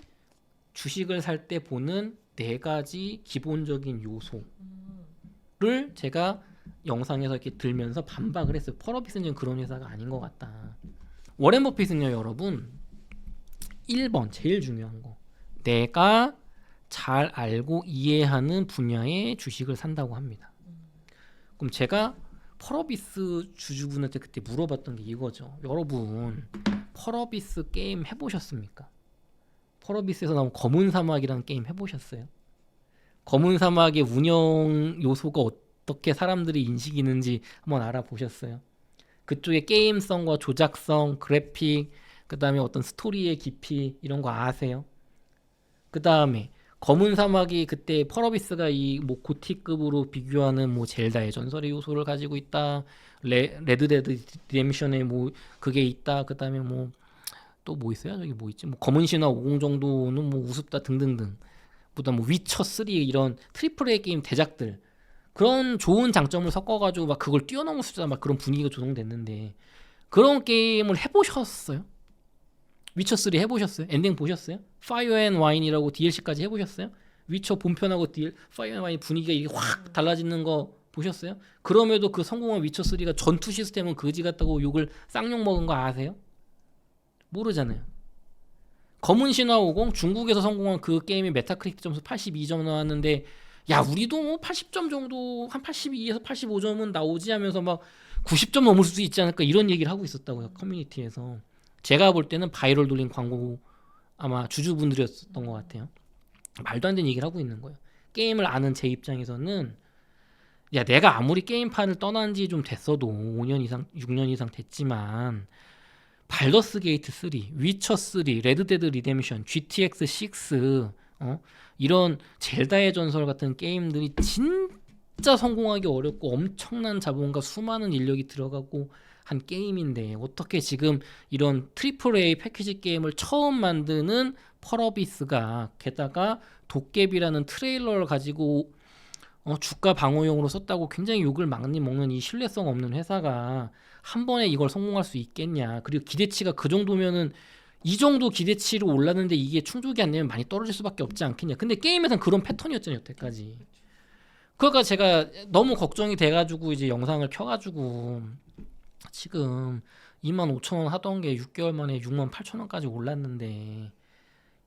주식을 살 때 보는 4가지 기본적인 요소를 제가 영상에서 이렇게 들면서 반박을 했어요. 펄어비스는 그런 회사가 아닌 것 같다. 워렌 버핏은요, 여러분 1번 제일 중요한 거 내가 잘 알고 이해하는 분야의 주식을 산다고 합니다. 그럼 제가 펄어비스 주주분한테 그때 물어봤던 게 이거죠. 여러분 펄어비스 게임 해보셨습니까? 펄어비스에서 나온 검은 사막이라는 게임 해보셨어요? 검은 사막의 운영 요소가 어떻게 사람들이 인식이는지 한번 알아보셨어요? 그쪽에 게임성과 조작성, 그래픽, 그 다음에 어떤 스토리의 깊이 이런 거 아세요? 그 다음에 검은 사막이 그때 펄어비스가 이 뭐 고티급으로 비교하는 뭐 젤다의 전설의 요소를 가지고 있다. 레드데드 리뎀션에 뭐 그게 있다. 그 다음에 뭐 또 뭐 있어요? 저기 뭐 있지? 뭐 검은 신화 50 정도는 뭐 우습다 등등등. 보다 뭐 위쳐 3 이런 트리플 A 게임 대작들 그런 좋은 장점을 섞어가지고 막 그걸 뛰어넘을 수 있다 막 그런 분위기가 조성됐는데 그런 게임을 해보셨어요? 위쳐 3 해보셨어요? 엔딩 보셨어요? 파이어 앤 와인이라고 DLC까지 해보셨어요? 위쳐 본편하고 파이어 앤 와인 분위기가 이게 확 달라지는 거 보셨어요? 그럼에도 그 성공한 위쳐 3가 전투 시스템은 거지 같다고 욕을 쌍욕 먹은 거 아세요? 모르잖아요. 검은 신화 50 중국에서 성공한 그 게임이 메타크리틱 점수 82점 나왔는데 야 우리도 뭐 80점 정도 한 82에서 85점은 나오지 하면서 막 90점 넘을 수 있지 않을까 이런 얘기를 하고 있었다고요. 커뮤니티에서. 제가 볼 때는 바이럴 돌린 광고 아마 주주분들이었던 것 같아요. 말도 안 되는 얘기를 하고 있는 거예요. 게임을 아는 제 입장에서는 야 내가 아무리 게임판을 떠난 지 좀 됐어도 5년 이상 6년 이상 됐지만 발더스 게이트 3, 위쳐 3, 레드데드 리뎀션, GTX 6 이런 젤다의 전설 같은 게임들이 진짜 성공하기 어렵고 엄청난 자본과 수많은 인력이 들어가고 한 게임인데 어떻게 지금 이런 트리플 A 패키지 게임을 처음 만드는 펄어비스가 게다가 도깨비라는 트레일러를 가지고 주가 방어용으로 썼다고 굉장히 욕을 많이 먹는 이 신뢰성 없는 회사가 한 번에 이걸 성공할 수 있겠냐. 그리고 기대치가 그 정도면은 이 정도 기대치로 올랐는데 이게 충족이 안 되면 많이 떨어질 수밖에 없지 않겠냐. 근데 게임에선 그런 패턴이었잖아요, 여태까지. 그러니까 제가 너무 걱정이 돼가지고 이제 영상을 켜가지고 지금 25,000원 하던 게 6개월 만에 68,000원까지 올랐는데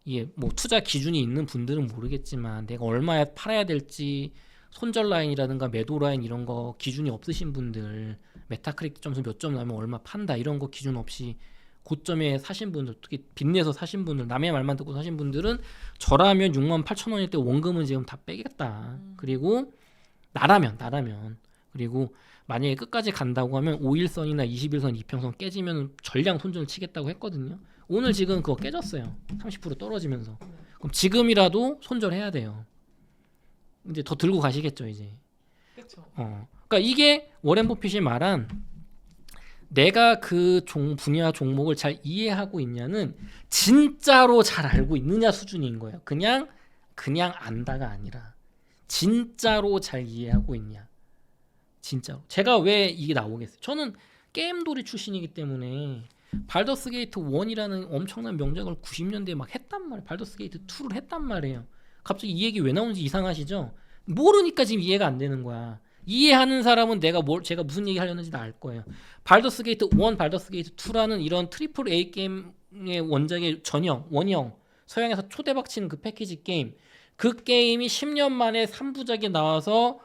이게 뭐 투자 기준이 있는 분들은 모르겠지만 내가 얼마에 팔아야 될지 손절 라인이라든가 매도 라인 이런 거 기준이 없으신 분들, 메타크리틱 점수 몇 점 나면 얼마 판다 이런 거 기준 없이 고점에 사신 분들, 특히 빚내서 사신 분들, 남의 말만 듣고 사신 분들은 저라면 68,000원일 때 원금은 지금 다 빼겠다. 그리고 나라면 그리고 만약에 끝까지 간다고 하면 5일선이나 20일선 이평선 깨지면 전량 손절 치겠다고 했거든요. 오늘 지금 그거 깨졌어요. 30% 떨어지면서. 그럼 지금이라도 손절해야 돼요. 이제 더 들고 가시겠죠, 이제. 그렇죠. 그러니까 이게 워렌 버핏이 말한 내가 그 분야 종목을 잘 이해하고 있냐는 진짜로 잘 알고 있느냐 수준인 거예요. 그냥 안다가 아니라 진짜로 잘 이해하고 있냐. 진짜로. 제가 왜 이게 나오겠어요? 저는 게임돌이 출신이기 때문에 발더스 게이트 1이라는 엄청난 명작을 90년대에 막 했단 말이에요. 발더스 게이트 2를 했단 말이에요. 갑자기 이 얘기 왜 나오는지 이상하시죠? 모르니까 지금 이해가 안 되는 거야. 이해하는 사람은 제가 무슨 얘기 하려는지 다 알 거예요. 발더스 게이트 1, 발더스 게이트 2라는 이런 트리플 A 게임의 원작의 원형, 서양에서 초대박 치는 그 패키지 게임. 그 게임이 10년 만에 3부작이 나와서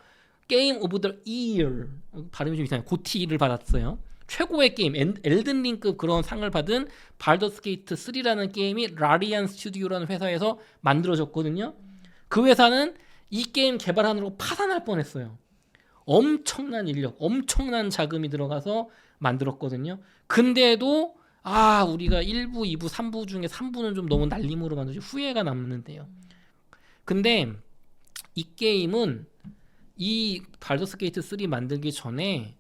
게임 오브 더 이어, 발음이 좀 이상해요. 고티를 받았어요. 최고의 게임, 엘든링급 그런 상을 받은 발더스 게이트 3라는 게임이 라리안 스튜디오라는 회사에서 만들어졌거든요. 그 회사는 이 게임 개발하느라고 파산할 뻔했어요. 엄청난 인력, 엄청난 자금이 들어가서 만들었거든요. 근데도 우리가 1부, 2부, 3부 중에 3부는 좀 너무 날림으로 만들지 후회가 남는데요. 근데 이 게임은 이 발더스 게이트 3 만들기 전에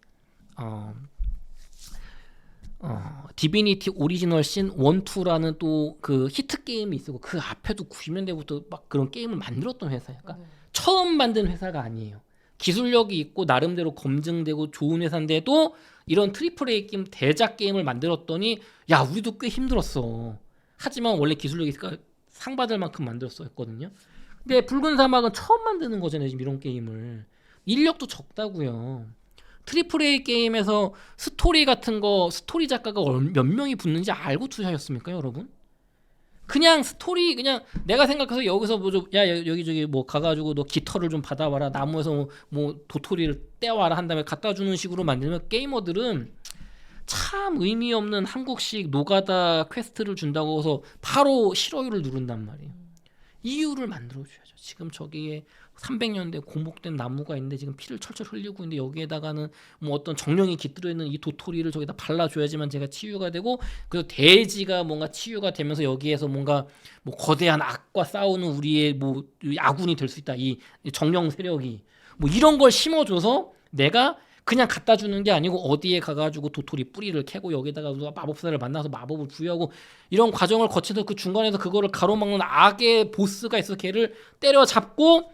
디비니티 오리지널 신 1, 2라는 또 그 히트 게임이 있었고 그 앞에도 90년대부터 막 그런 게임을 만들었던 회사예요. 그러니까 처음 만든 회사가 아니에요. 기술력이 있고 나름대로 검증되고 좋은 회사인데도 이런 트리플 A 게임 대작 게임을 만들었더니 야 우리도 꽤 힘들었어. 하지만 원래 기술력이 있으니까 상 받을 만큼 만들었었거든요. 근데 붉은 사막은 처음 만드는 거잖아요. 지금 이런 게임을. 인력도 적다고요. 트리플 A 게임에서 스토리 같은 거 스토리 작가가 몇 명이 붙는지 알고 투자하셨습니까, 여러분? 그냥 스토리 그냥 내가 생각해서 여기서 여기저기 뭐 가가지고 너 깃털을 좀 받아와라 나무에서 뭐 도토리를 떼와라 한 다음에 갖다 주는 식으로 만들면 게이머들은 참 의미 없는 한국식 노가다 퀘스트를 준다고 해서 바로 싫어요를 누른단 말이에요. 이유를 만들어줘야죠. 지금 저기에 300년대 공복된 나무가 있는데 지금 피를 철철 흘리고 있는데 여기에다가는 뭐 어떤 정령이 깃들어 있는 이 도토리를 저기다 발라줘야지만 제가 치유가 되고 그래서 돼지가 뭔가 치유가 되면서 여기에서 뭔가 뭐 거대한 악과 싸우는 우리의 뭐 아군이 될 수 있다. 이 정령 세력이 뭐 이런 걸 심어줘서 내가 그냥 갖다 주는 게 아니고 어디에 가가지고 도토리 뿌리를 캐고 여기다가 누가 마법사를 만나서 마법을 부여하고 이런 과정을 거쳐서 그 중간에서 그거를 가로막는 악의 보스가 있어서 걔를 때려잡고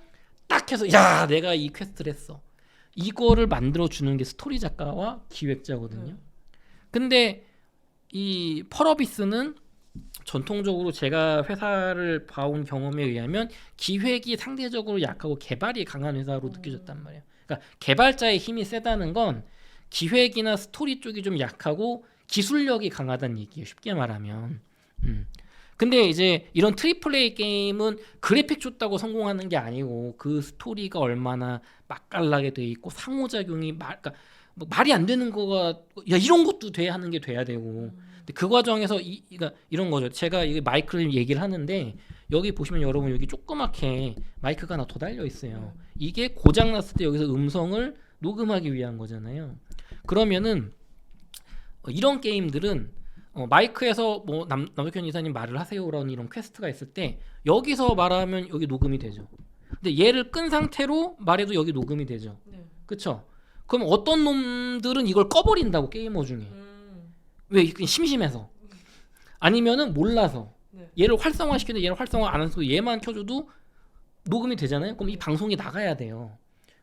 딱 해서 야 내가 이 퀘스트를 했어. 이거를 만들어주는 게 스토리 작가와 기획자거든요. 근데 이 펄어비스는 전통적으로 제가 회사를 봐온 경험에 의하면 기획이 상대적으로 약하고 개발이 강한 회사로 느껴졌단 말이에요. 그러니까 개발자의 힘이 세다는 건 기획이나 스토리 쪽이 좀 약하고 기술력이 강하다는 얘기예요. 쉽게 말하면. 근데 이제 이런 트리플 A 게임은 그래픽 좋다고 성공하는 게 아니고 그 스토리가 얼마나 맛깔나게 돼 있고 상호작용이 그러니까 뭐 말이 안 되는 거가 야 이런 것도 돼야 하는 게 돼야 되고 근데 그 과정에서 그러니까 이런 거죠. 제가 이게 마이크를 얘기를 하는데 여기 보시면 여러분 여기 조그맣게 마이크가 하나 더 달려 있어요. 이게 고장 났을 때 여기서 음성을 녹음하기 위한 거잖아요. 그러면은 이런 게임들은 마이크에서 뭐 남석현 이사님 말을 하세요라는 이런 퀘스트가 있을 때 여기서 말하면 여기 녹음이 되죠. 근데 얘를 끈 상태로 말해도 여기 녹음이 되죠. 그렇죠? 그럼 어떤 놈들은 이걸 꺼버린다고 게이머 중에 왜 심심해서 아니면은 몰라서 얘를 활성화시키는데 얘를 활성화 안 해서 얘만 켜줘도 녹음이 되잖아요. 그럼 이 방송이 나가야 돼요.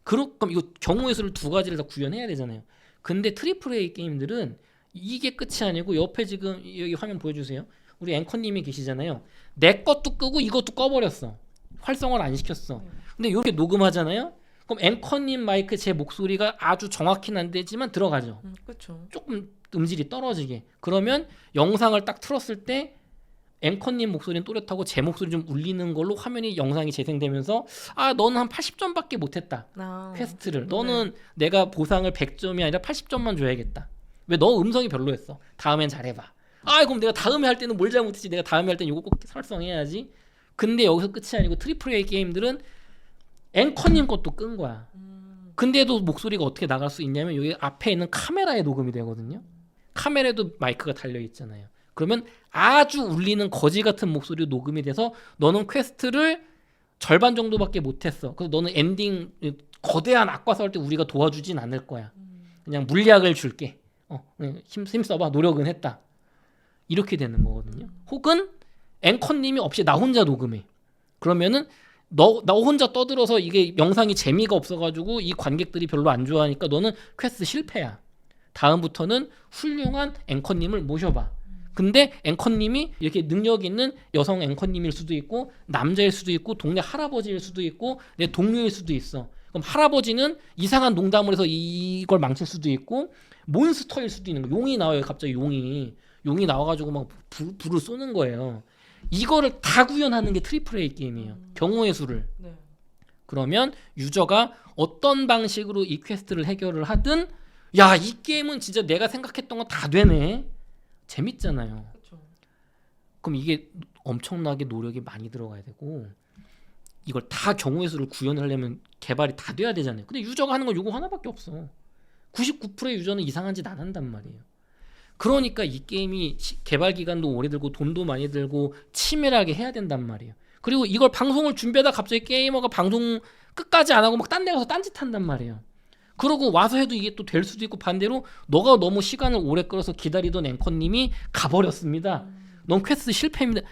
그럼 이거 경우의 수를 두 가지를 다 구현해야 되잖아요. 근데 트리플 A 게임들은 이게 끝이 아니고 옆에 지금 여기 화면 보여주세요. 우리 앵커님이 계시잖아요. 내 것도 끄고 이것도 꺼버렸어. 활성화를 안 시켰어. 근데 이렇게 녹음하잖아요. 그럼 앵커님 마이크 제 목소리가 아주 정확히는 안 되지만 들어가죠. 그렇죠. 조금 음질이 떨어지게. 그러면 영상을 딱 틀었을 때 앵커님 목소리는 또렷하고 제 목소리 좀 울리는 걸로 화면이 영상이 재생되면서 아 너는 한 80점밖에 못했다. 퀘스트를. 너는 내가 보상을 100점이 아니라 80점만 줘야겠다. 왜 너 음성이 별로였어. 다음엔 잘해봐. 아 그럼 내가 다음에 할 때는 뭘 잘못했지. 내가 다음에 할 때는 이거 꼭 설정해야지. 근데 여기서 끝이 아니고 트리플 A 게임들은 앵커님 것도 끈 거야. 근데도 목소리가 어떻게 나갈 수 있냐면 여기 앞에 있는 카메라에 녹음이 되거든요. 카메라에도 마이크가 달려 있잖아요. 그러면 아주 울리는 거지 같은 목소리로 녹음이 돼서 너는 퀘스트를 절반 정도밖에 못했어. 그래서 너는 엔딩 거대한 악과 싸울 때 우리가 도와주진 않을 거야. 그냥 물약을 줄게. 힘 써봐. 노력은 했다. 이렇게 되는 거거든요. 혹은 앵커님이 없이 나 혼자 녹음해. 그러면은 나 혼자 떠들어서 이게 영상이 재미가 없어가지고 이 관객들이 별로 안 좋아하니까 너는 퀘스트 실패야. 다음부터는 훌륭한 앵커님을 모셔봐. 근데 앵커님이 이렇게 능력 있는 여성 앵커님일 수도 있고 남자일 수도 있고 동네 할아버지일 수도 있고 내 동료일 수도 있어. 그럼 할아버지는 이상한 농담을 해서 이걸 망칠 수도 있고 몬스터일 수도 있는 거야. 용이 나와요. 갑자기 용이 나와가지고 막 불을 쏘는 거예요. 이거를 다 구현하는 게 트리플 A 게임이에요. 경우의 수를. 네. 그러면 유저가 어떤 방식으로 이 퀘스트를 해결을 하든 야, 이 게임은 진짜 내가 생각했던 거 다 되네. 재밌잖아요. 그렇죠. 그럼 이게 엄청나게 노력이 많이 들어가야 되고 이걸 다 경우의 수를 구현을 하려면 개발이 다 돼야 되잖아요. 근데 유저가 하는 건 요거 하나밖에 없어. 99%의 유저는 이상한 짓 안 한단 말이에요. 그러니까 이 게임이 개발 기간도 오래 들고 돈도 많이 들고 치밀하게 해야 된단 말이에요. 그리고 이걸 방송을 준비하다 갑자기 게이머가 방송 끝까지 안 하고 막 딴 데 가서 딴짓 한단 말이에요. 그러고 와서 해도 이게 또 될 수도 있고 반대로 너가 너무 시간을 오래 끌어서 기다리던 앵커님이 가버렸습니다. 넌 퀘스트 실패입니다.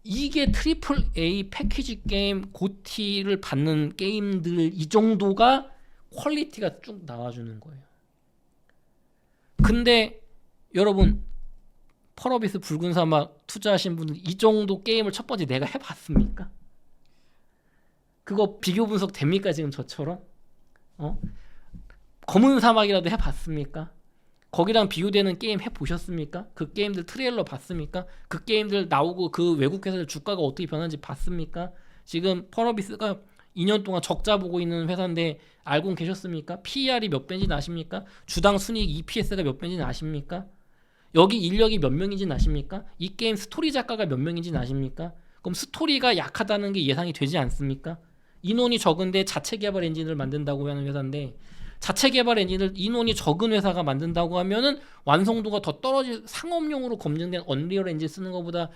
이게 트리플 A 패키지 게임 고티를 받는 게임들 이 정도가 퀄리티가 쭉 나와주는 거예요. 근데 여러분 펄어비스 붉은 사막 투자하신 분들 이 정도 게임을 첫 번째 내가 해봤습니까? 그거 비교 분석 됩니까 지금 저처럼? 검은 사막이라도 해봤습니까? 거기랑 비교되는 게임 해보셨습니까? 그 게임들 트레일러 봤습니까? 그 게임들 나오고 그 외국 회사들 주가가 어떻게 변하는지 봤습니까? 지금 펄어비스가 2년 동안 적자 보고 있는 회사인데 알고 계셨습니까? PER이 몇 배인지 아십니까? 주당 순이익 EPS가 몇 배인지 아십니까? 여기 인력이 몇 명인지 아십니까? 이 게임 스토리 작가가 몇 명인지 아십니까? 그럼 스토리가 약하다는 게 예상이 되지 않습니까? 인원이 적은데 자체 개발 엔진을 만든다고 하는 회사인데 자체 개발 엔진을 인원이 적은 회사가 만든다고 하면은 완성도가 더 떨어질 상업용으로 검증된 언리얼 엔진 쓰는 것보다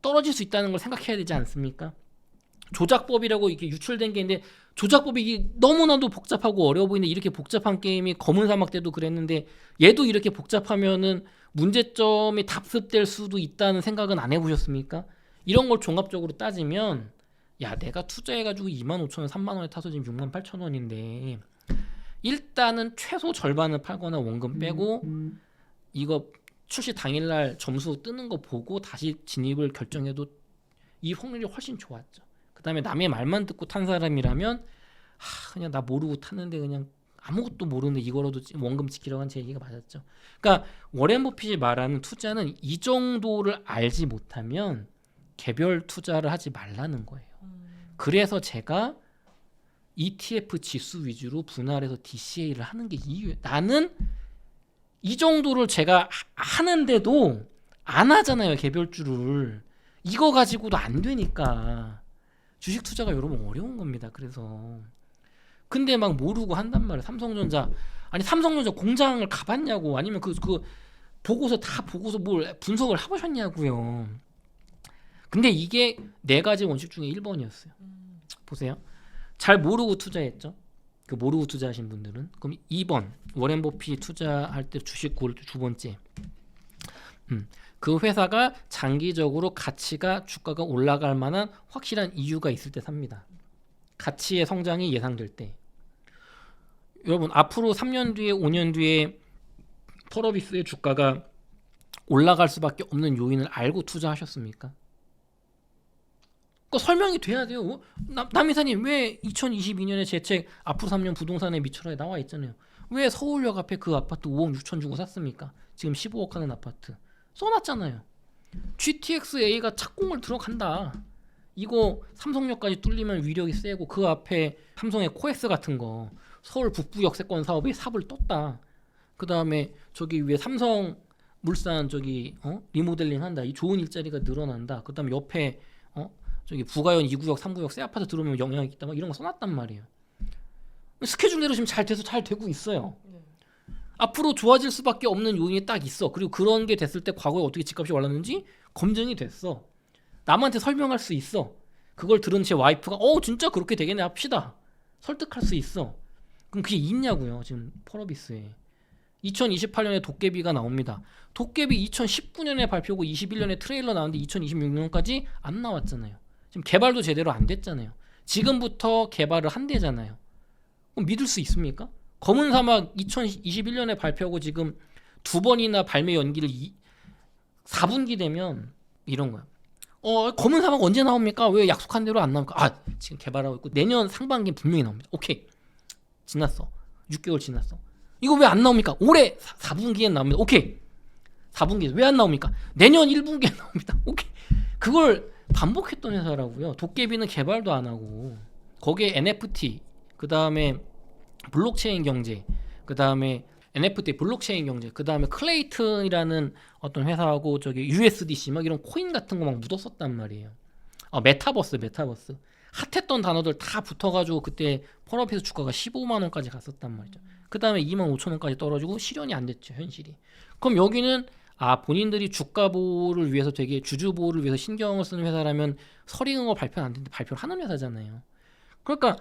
떨어질 수 있다는 걸 생각해야 되지 않습니까? 조작법이라고 이렇게 유출된 게 있는데 조작법이 이게 너무나도 복잡하고 어려워 보이는데 이렇게 복잡한 게임이 검은 사막 때도 그랬는데 얘도 이렇게 복잡하면은 문제점이 답습될 수도 있다는 생각은 안 해보셨습니까? 이런 걸 종합적으로 따지면 야 내가 투자해가지고 25,000원 3만원에 타서 지금 68,000원인데 일단은 최소 절반을 팔거나 원금 빼고 이거 출시 당일날 점수 뜨는 거 보고 다시 진입을 결정해도 이 확률이 훨씬 좋았죠. 그 다음에 남의 말만 듣고 탄 사람이라면 그냥 나 모르고 탔는데 그냥 아무것도 모르는데 이거라도 원금 지키라고 한 제 얘기가 맞았죠. 그러니까 워렌 버핏이 말하는 투자는 이 정도를 알지 못하면 개별 투자를 하지 말라는 거예요. 그래서 제가 ETF 지수 위주로 분할해서 DCA를 하는 게 이유예요. 나는 이 정도를 제가 하는데도 안 하잖아요. 개별주를. 이거 가지고도 안 되니까. 주식 투자가 여러분 어려운 겁니다. 그래서 근데 막 모르고 한단 말이에요. 삼성전자 공장을 가봤냐고 아니면 그 보고서 다 보고서 뭘 분석을 해보셨냐고요. 근데 이게 4가지 원칙 중에 1번이었어요. 보세요. 잘 모르고 투자했죠. 그 모르고 투자하신 분들은 그럼 2번 워렌 버핏 투자할 때 주식 고를 때 두 번째 그 회사가 장기적으로 가치가 주가가 올라갈 만한 확실한 이유가 있을 때 삽니다. 가치의 성장이 예상될 때. 여러분 앞으로 3년 뒤에 5년 뒤에 펄어비스의 주가가 올라갈 수밖에 없는 요인을 알고 투자하셨습니까? 그 설명이 돼야 돼요. 남이사님 왜 2022년에 제 책 앞으로 3년 부동산에 미쳐라에 나와 있잖아요. 왜 서울역 앞에 그 아파트 5억 6천 주고 샀습니까? 지금 15억 하는 아파트 써놨잖아요. GTX-A가 착공을 들어간다. 이거 삼성역까지 뚫리면 위력이 세고 그 앞에 삼성의 코엑스 같은 거 서울 북부 역세권 사업에 삽을 떴다. 그 다음에 저기 위에 삼성 물산 저기 리모델링 한다. 이 좋은 일자리가 늘어난다. 그 다음에 옆에 저기 부가현 2구역 3구역 새 아파트 들어오면 영향이 있다. 막 이런 거 써놨단 말이에요. 스케줄대로 지금 잘 돼서 잘 되고 있어요. 앞으로 좋아질 수밖에 없는 요인이 딱 있어. 그리고 그런 게 됐을 때 과거에 어떻게 집값이 올랐는지 검증이 됐어. 남한테 설명할 수 있어. 그걸 들은 제 와이프가 진짜 그렇게 되겠네 합시다. 설득할 수 있어. 그럼 그게 있냐고요. 지금 펄어비스에 2028년에 도깨비가 나옵니다. 도깨비 2019년에 발표고 21년에 트레일러 나왔는데 2026년까지 안 나왔잖아요. 지금 개발도 제대로 안 됐잖아요. 지금부터 개발을 한대잖아요. 그럼 믿을 수 있습니까? 검은 사막 2021년에 발표하고 지금 두 번이나 발매 연기를 4분기 되면 이런 거야. 검은 사막 언제 나옵니까? 왜 약속한 대로 안 나옵니까? 지금 개발하고 있고 내년 상반기에 분명히 나옵니다. 오케이. 지났어. 6개월 지났어. 이거 왜 안 나옵니까? 올해 4분기에 나옵니다. 오케이. 4분기에 왜 안 나옵니까? 내년 1분기에 나옵니다. 오케이. 그걸 반복했던 회사라고요. 도깨비는 개발도 안 하고 거기에 NFT, 그 다음에 블록체인 경제, 그 다음에 NFT 블록체인 경제, 그 다음에 클레이튼이라는 어떤 회사하고 저기 USDC 막 이런 코인 같은 거 막 묻었었단 말이에요. 메타버스 핫했던 단어들 다 붙어가지고 그때 펄어피스 주가가 15만 원까지 갔었단 말이죠. 그 다음에 2만 5천 원까지 떨어지고 실현이 안 됐죠, 현실이. 그럼 여기는 본인들이 주가 보호를 위해서 되게 주주 보호를 위해서 신경을 쓰는 회사라면 설익은 거 발표는 안 되는데 발표를 하는 회사잖아요. 그러니까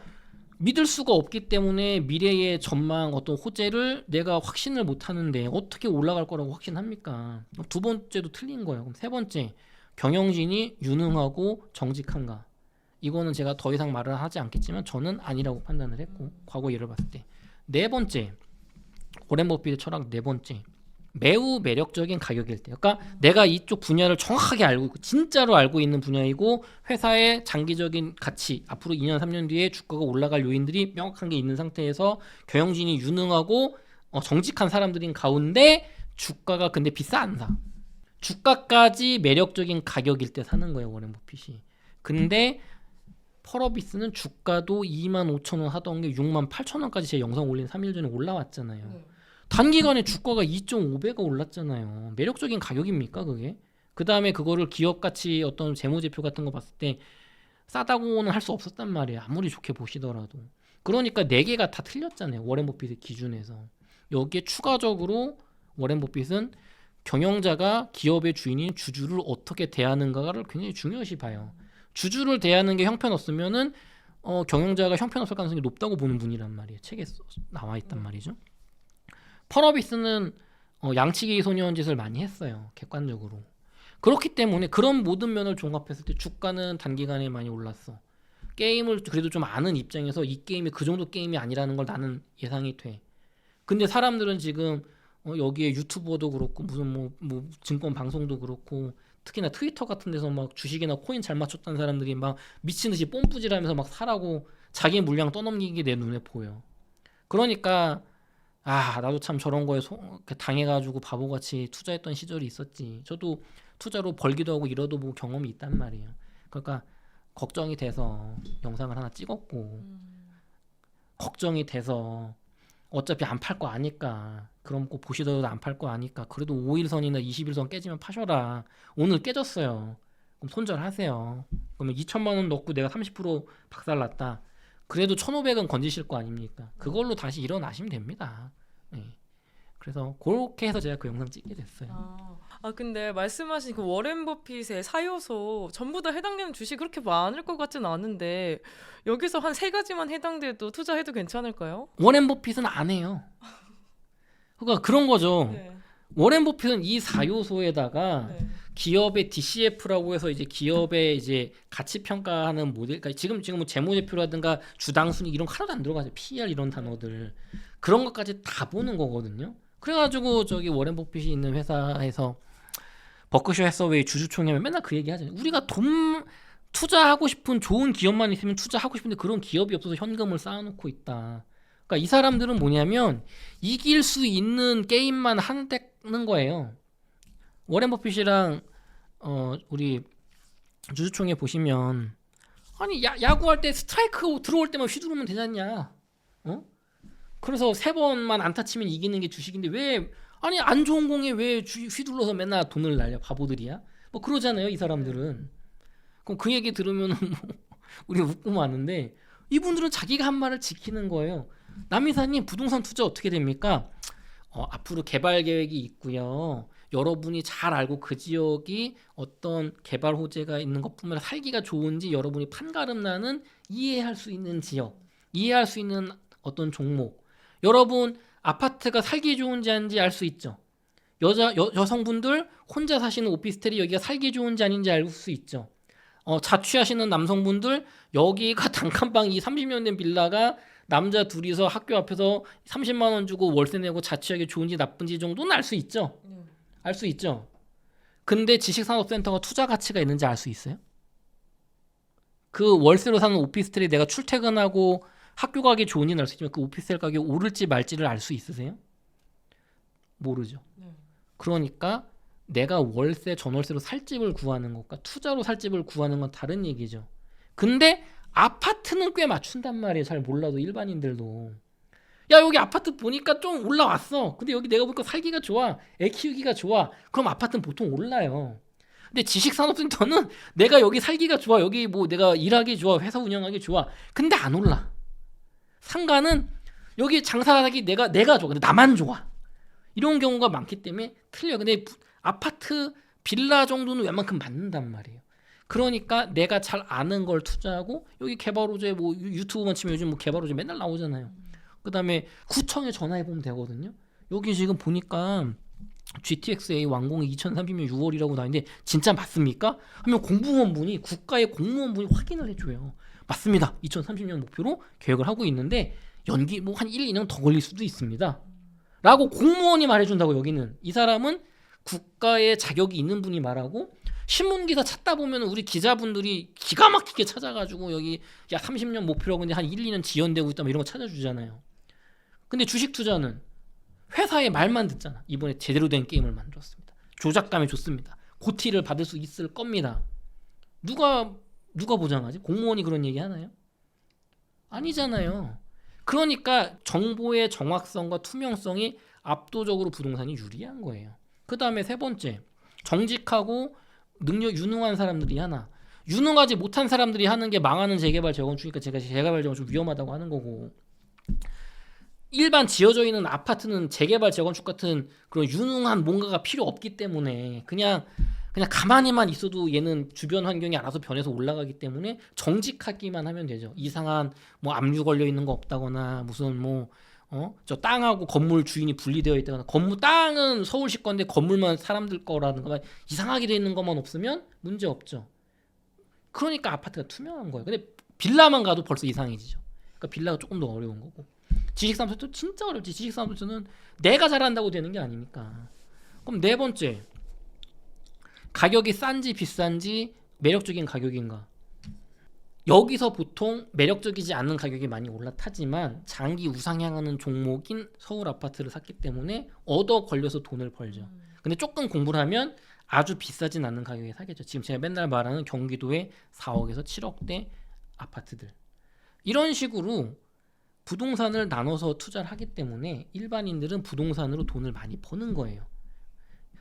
믿을 수가 없기 때문에 미래의 전망 어떤 호재를 내가 확신을 못 하는데 어떻게 올라갈 거라고 확신합니까? 두 번째도 틀린 거예요. 그럼 세 번째, 경영진이 유능하고 정직한가? 이거는 제가 더 이상 말을 하지 않겠지만 저는 아니라고 판단을 했고, 과거 예를 봤을 때. 네 번째, 오렌 버핏의 철학 네 번째, 매우 매력적인 가격일 때. 그러니까 내가 이쪽 분야를 정확하게 알고 있고 진짜로 알고 있는 분야이고 회사의 장기적인 가치, 앞으로 2년 3년 뒤에 주가가 올라갈 요인들이 명확한 게 있는 상태에서 경영진이 유능하고 정직한 사람들인 가운데 주가가 근데 비싸 안 사. 주가까지 매력적인 가격일 때 사는 거예요, 오렌 버핏이. 근데 펄어비스는 주가도 2만 5천 원 하던 게 6만 8천 원까지 제 영상 올린 3일 전에 올라왔잖아요. 단기간에 주가가 2.5배가 올랐잖아요. 매력적인 가격입니까 그게? 그 다음에 그거를 기업가치 어떤 재무제표 같은 거 봤을 때 싸다고는 할 수 없었단 말이에요. 아무리 좋게 보시더라도. 그러니까 4개가 다 틀렸잖아요. 워렌 버핏의 기준에서. 여기에 추가적으로 워렌 버핏은 경영자가 기업의 주인인 주주를 어떻게 대하는가를 굉장히 중요시 봐요. 주주를 대하는 게 형편없으면은 경영자가 형편없을 가능성이 높다고 보는 분이란 말이에요. 책에 나와 있단 말이죠. 펄어비스는 양치기 소년 짓을 많이 했어요. 객관적으로. 그렇기 때문에 그런 모든 면을 종합했을 때 주가는 단기간에 많이 올랐어. 게임을 그래도 좀 아는 입장에서 이 게임이 그 정도 게임이 아니라는 걸 나는 예상이 돼. 근데 사람들은 지금 여기에 유튜버도 그렇고 무슨 뭐 증권 방송도 그렇고 특히나 트위터 같은 데서 막 주식이나 코인 잘 맞췄다는 사람들이 막 미친 듯이 뽐뿌질하면서 막 사라고 자기 물량 떠넘기게 내 눈에 보여. 그러니까 나도 참 저런 거에 당해가지고 바보같이 투자했던 시절이 있었지. 저도 투자로 벌기도 하고 이러도 뭐 경험이 있단 말이에요. 그러니까 걱정이 돼서 영상을 하나 찍었고 걱정이 돼서 어차피 안 팔 거 아니까 그럼 꼭 보시더라도 안 팔 거 아니까 그래도 5일선이나 20일선 깨지면 파셔라. 오늘 깨졌어요. 그럼 손절하세요. 그러면 2천만 원 넣고 내가 30% 박살났다. 그래도 1,500은 건지실 거 아닙니까? 그걸로 다시 일어나시면 됩니다. 네. 그래서 그렇게 해서 제가 그 영상 찍게 됐어요. 근데 말씀하신 그 워렌 버핏의 사요소 전부 다 해당되는 주식 그렇게 많을 것 같지는 않은데 여기서 한 3가지만 해당돼도 투자해도 괜찮을까요? 워렌 버핏은 안 해요. 그러니까 그런 거죠. 네. 워렌 버핏은 이 4요소에다가 네. 기업의 DCF라고 해서 이제 기업의 이제 가치 평가하는 모델, 그러니까 지금 뭐 재무제표라든가 주당 순위 이런 거 하나도 안 들어가죠. PER 이런 단어들 그런 것까지 다 보는 거거든요. 그래가지고 저기 워렌 버핏이 있는 회사에서 버크셔 해서웨이 주주총회면 맨날 그 얘기 하잖아요. 우리가 돈 투자하고 싶은 좋은 기업만 있으면 투자하고 싶은데 그런 기업이 없어서 현금을 쌓아놓고 있다. 그러니까 이 사람들은 뭐냐면 이길 수 있는 게임만 하는 거예요. 워렌 버핏이랑 우리 주주총회 보시면 아니 야구할 때 스트라이크 들어올 때만 휘두르면 되지 않냐? 그래서 3번만 안타 치면 이기는 게 주식인데 왜 아니 안 좋은 공에 왜 휘둘러서 맨날 돈을 날려 바보들이야? 뭐 그러잖아요 이 사람들은. 그럼 그 얘기 들으면 우리 웃고 마는데 이분들은 자기가 한 말을 지키는 거예요. 남이사님 부동산 투자 어떻게 됩니까? 앞으로 개발 계획이 있고요. 여러분이 잘 알고 그 지역이 어떤 개발 호재가 있는 것뿐만 아니라 살기가 좋은지 여러분이 판가름 나는 이해할 수 있는 지역, 이해할 수 있는 어떤 종목. 여러분 아파트가 살기 좋은지 아닌지 알 수 있죠. 여성분들 혼자 사시는 오피스텔이 여기가 살기 좋은지 아닌지 알 수 있죠. 자취하시는 남성분들 여기가 단칸방 이 30년 된 빌라가 남자 둘이서 학교 앞에서 30만 원 주고 월세 내고 자취하기 좋은지 나쁜지 정도는 알 수 있죠. 알 수 있죠. 근데 지식산업센터가 투자 가치가 있는지 알 수 있어요? 그 월세로 사는 오피스텔이 내가 출퇴근하고 학교 가기 좋은지는 알 수 있지만 그 오피스텔 가격이 오를지 말지를 알 수 있으세요? 모르죠. 그러니까 내가 월세 전월세로 살 집을 구하는 것과 투자로 살 집을 구하는 건 다른 얘기죠. 근데 아파트는 꽤 맞춘단 말이에요. 잘 몰라도 일반인들도. 야 여기 아파트 보니까 좀 올라왔어. 근데 여기 내가 보니까 살기가 좋아. 애 키우기가 좋아. 그럼 아파트는 보통 올라요. 근데 지식산업센터는 내가 여기 살기가 좋아. 여기 뭐 내가 일하기 좋아. 회사 운영하기 좋아. 근데 안 올라. 상가는 여기 장사하기 내가 좋아. 근데 나만 좋아. 이런 경우가 많기 때문에 틀려. 근데 아파트 빌라 정도는 웬만큼 맞는단 말이에요. 그러니까 내가 잘 아는 걸 투자하고 여기 개발 호재 뭐 유튜브만 치면 요즘 뭐 개발 호재 맨날 나오잖아요. 그다음에 구청에 전화해 보면 되거든요. 여기 지금 보니까 GTX-A 완공이 2030년 6월이라고 나왔는데 진짜 맞습니까? 하면 공무원분이 국가의 공무원분이 확인을 해줘요. 맞습니다. 2030년 목표로 계획을 하고 있는데 연기 뭐 한 1, 2년 더 걸릴 수도 있습니다. 라고 공무원이 말해준다고. 여기는 이 사람은 국가의 자격이 있는 분이 말하고 신문기사 찾다 보면 우리 기자분들이 기가 막히게 찾아가지고 여기 야 30년 목표라고 근데 한 1, 2년 지연되고 있다 뭐 이런 거 찾아주잖아요. 근데 주식 투자는 회사의 말만 듣잖아. 이번에 제대로 된 게임을 만들었습니다. 조작감이 좋습니다. 고티를 받을 수 있을 겁니다. 누가 보장하지? 공무원이 그런 얘기 하나요? 아니잖아요. 그러니까 정보의 정확성과 투명성이 압도적으로 부동산이 유리한 거예요. 그 다음에 3번째, 정직하고 능력 유능한 사람들이 하나. 유능하지 못한 사람들이 하는 게 망하는 재개발 재건축이니까 제가 재개발 재건축 위험하다고 하는 거고, 일반 지어져 있는 아파트는 재개발 재건축 같은 그런 유능한 뭔가가 필요 없기 때문에 그냥 가만히만 있어도 얘는 주변 환경이 알아서 변해서 올라가기 때문에 정직하기만 하면 되죠. 이상한 뭐 압류 걸려 있는 거 없다거나 무슨 뭐 저 땅하고 건물 주인이 분리되어 있다거나 건물 땅은 서울시 건데 건물만 사람들 거라는 거만 이상하게 돼 있는 것만 없으면 문제 없죠. 그러니까 아파트가 투명한 거예요. 근데 빌라만 가도 벌써 이상해지죠. 그러니까 빌라가 조금 더 어려운 거고. 지식산업센터 진짜 어렵지. 지식산업센터는 내가 잘한다고 되는 게 아니니까. 그럼 4번째, 가격이 싼지 비싼지 매력적인 가격인가. 여기서 보통 매력적이지 않은 가격이 많이 올라타지만 장기 우상향하는 종목인 서울 아파트를 샀기 때문에 얻어 걸려서 돈을 벌죠. 근데 조금 공부를 하면 아주 비싸진 않는 가격에 사겠죠. 지금 제가 맨날 말하는 경기도의 4억에서 7억대 아파트들. 이런 식으로 부동산을 나눠서 투자를 하기 때문에 일반인들은 부동산으로 돈을 많이 버는 거예요.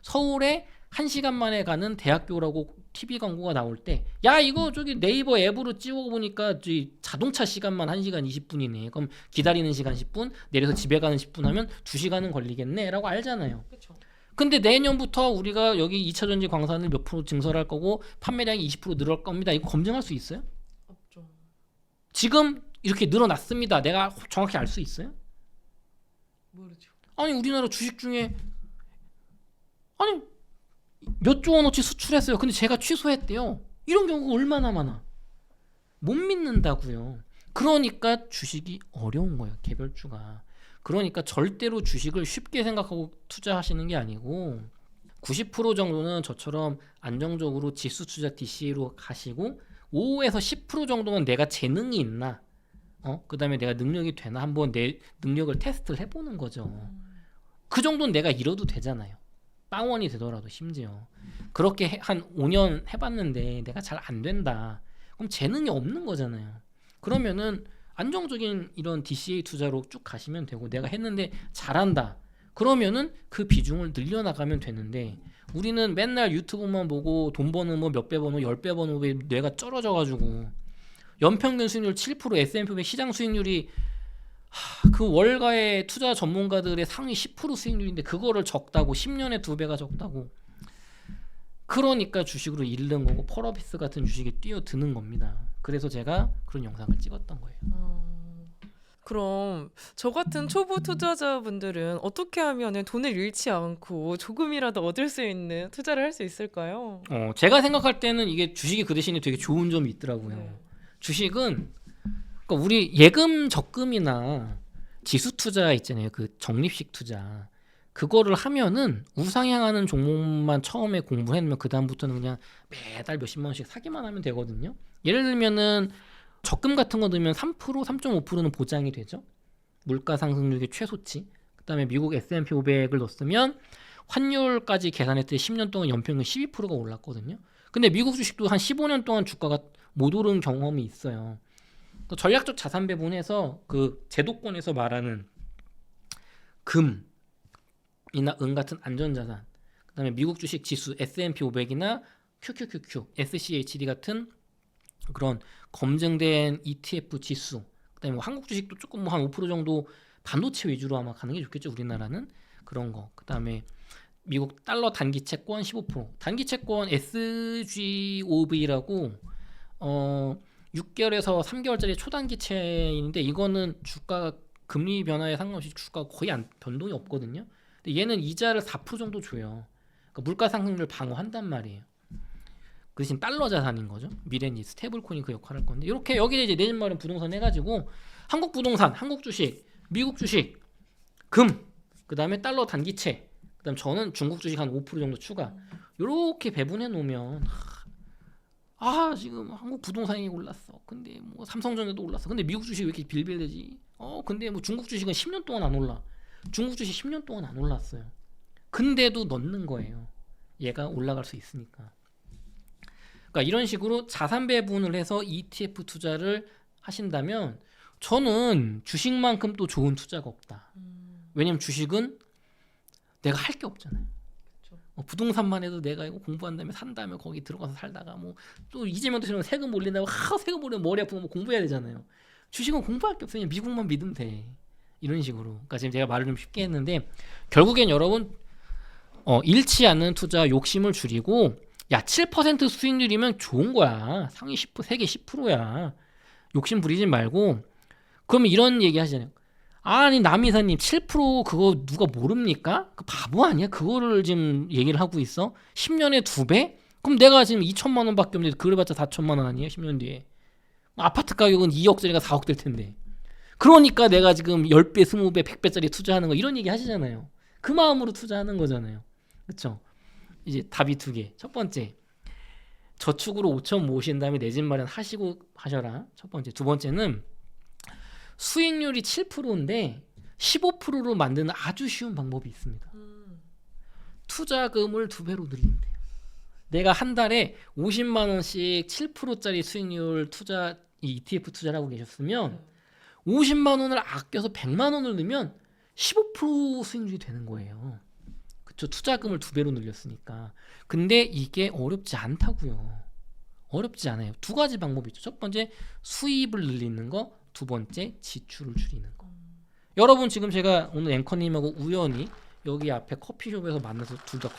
서울에 1시간 만에 가는 대학교라고 TV 광고가 나올 때 야 이거 저기 네이버 앱으로 찍어보니까 자동차 시간만 1시간 20분이네. 그럼 기다리는 시간 10분, 내려서 집에 가는 10분 하면 2시간은 걸리겠네 라고 알잖아요. 그쵸. 근데 내년부터 우리가 여기 2차전지 광산을 몇 프로 증설할 거고 판매량이 20% 늘어날 겁니다. 이거 검증할 수 있어요? 없죠. 지금 이렇게 늘어났습니다. 내가 정확히 알 수 있어요? 모르죠. 아니 우리나라 주식 중에 아니 몇 조 원어치 수출했어요. 근데 제가 취소했대요. 이런 경우가 얼마나 많아. 못 믿는다고요. 그러니까 주식이 어려운 거예요. 개별주가. 그러니까 절대로 주식을 쉽게 생각하고 투자하시는 게 아니고 90% 정도는 저처럼 안정적으로 지수 투자 DCA로 가시고 5에서 10% 정도는 내가 재능이 있나, 그다음에 내가 능력이 되나 한번 내 능력을 테스트를 해보는 거죠. 그 정도는 내가 잃어도 되잖아요. 빵원이 되더라도 심지어. 그렇게 한 5년 해봤는데 내가 잘 안 된다. 그럼 재능이 없는 거잖아요. 그러면은 안정적인 이런 DCA 투자로 쭉 가시면 되고, 내가 했는데 잘한다. 그러면은 그 비중을 늘려나가면 되는데, 우리는 맨날 유튜브만 보고 돈 버는 뭐 몇 배 버는 10배 버는 왜 뇌가 쩔어져가지고 연평균 수익률 7%, S&P 500 시장 수익률이 그 월가의 투자 전문가들의 상위 10% 수익률인데 그거를 적다고, 10년에 2배가 적다고. 그러니까 주식으로 잃는 거고 펄어비스 같은 주식에 뛰어드는 겁니다. 그래서 제가 그런 영상을 찍었던 거예요. 그럼 저 같은 초보 투자자분들은 어떻게 하면 돈을 잃지 않고 조금이라도 얻을 수 있는 투자를 할 수 있을까요? 제가 생각할 때는 이게 주식이 그 대신에 되게 좋은 점이 있더라고요. 네. 주식은 그러니까 우리 예금 적금이나 지수 투자 있잖아요. 그 적립식 투자. 그거를 하면은 우상향하는 종목만 처음에 공부했으면 그 다음부터는 그냥 매달 몇십만 원씩 사기만 하면 되거든요. 예를 들면은 적금 같은 거 넣으면 3%, 3.5%는 보장이 되죠. 물가 상승률의 최소치. 그다음에 미국 S&P 500을 넣었으면 환율까지 계산했을 때 10년 동안 연평균 12%가 올랐거든요. 근데 미국 주식도 한 15년 동안 주가가 못 오른 경험이 있어요. 또 전략적 자산 배분해서 그 제도권에서 말하는 금이나 은 같은 안전자산, 그다음에 미국 주식 지수 S&P 500이나 QQQQ, SCHD 같은 그런 검증된 ETF 지수, 그다음에 뭐 한국 주식도 조금 뭐 한 5% 정도 반도체 위주로 아마 가는 게 좋겠죠, 우리나라는. 그런 거. 그다음에 미국 달러 단기 채권 15%, 단기 채권 SGOV라고 6개월에서 3개월짜리 초단기 채인데, 이거는 주가 금리 변화에 상관없이 주가가 거의 변동이 없거든요. 근데 얘는 이자를 4% 정도 줘요. 그러니까 물가 상승률 방어한단 말이에요. 그 대신 달러 자산인 거죠. 미래는 스테이블 코인이 그 역할을 할 건데, 이렇게 여기에 이제 내 집 마련 부동산 해가지고 한국 부동산, 한국 주식, 미국 주식, 금, 그 다음에 달러 단기채, 그 다음 저는 중국 주식 한 5% 정도 추가, 이렇게 배분해 놓으면 지금 한국 부동산이 올랐어. 근데 뭐 삼성전자도 올랐어. 근데 미국 주식 왜 이렇게 빌빌대지? 근데 뭐 중국 주식은 10년 동안 안 올라. 중국 주식 10년 동안 안 올랐어요. 근데도 넣는 거예요. 얘가 올라갈 수 있으니까. 그러니까 이런 식으로 자산 배분을 해서 ETF 투자를 하신다면 저는 주식만큼 또 좋은 투자가 없다. 왜냐면 주식은 내가 할 게 없잖아요. 부동산만 해도 내가 이거 공부한 다음에 산 다음에 거기 들어가서 살다가 뭐 또 이재명도 지금 세금 올린다고 세금 올리면 머리 아프고 뭐 공부해야 되잖아요. 주식은 공부할 게 없어요. 그냥 미국만 믿으면 돼. 이런 식으로. 그러니까 지금 제가 말을 좀 쉽게 했는데, 결국엔 여러분 잃지 않는 투자 욕심을 줄이고, 야 7% 수익률이면 좋은 거야. 상위 10%, 세계 10%야. 욕심 부리지 말고. 그러면 이런 얘기 하시잖아요. 아니 남이사님 7% 그거 누가 모릅니까? 그 바보 아니야? 그거를 지금 얘기를 하고 있어? 10년에 2배? 그럼 내가 지금 2천만 원밖에 없는데 그래봤자 4천만 원 아니에요? 10년 뒤에. 아파트 가격은 2억짜리가 4억 될 텐데. 그러니까 내가 지금 10배, 20배, 100배짜리 투자하는 거, 이런 얘기 하시잖아요. 그 마음으로 투자하는 거잖아요. 그렇죠? 이제 답이 2개. 첫 번째, 저축으로 5천 모으신 다음에 내 집 마련 하시고 하셔라. 첫 번째. 두 번째는 수익률이 7%인데 15%로 만드는 아주 쉬운 방법이 있습니다. 투자금을 2배로 늘리면 돼요. 내가 한 달에 50만 원씩 7%짜리 수익률 투자, ETF 투자를 하고 계셨으면 50만 원을 아껴서 100만 원을 넣으면 15% 수익률이 되는 거예요. 그쵸? 투자금을 2배로 늘렸으니까. 근데 이게 어렵지 않다고요. 어렵지 않아요. 2가지 방법이 있죠. 첫 번째, 수입을 늘리는 거. 두 번째, 지출을 줄이는 거. 여러분, 지금 제가 오늘 앵커님하고 우연히 여기 앞에 커피숍에서 만나서 둘 다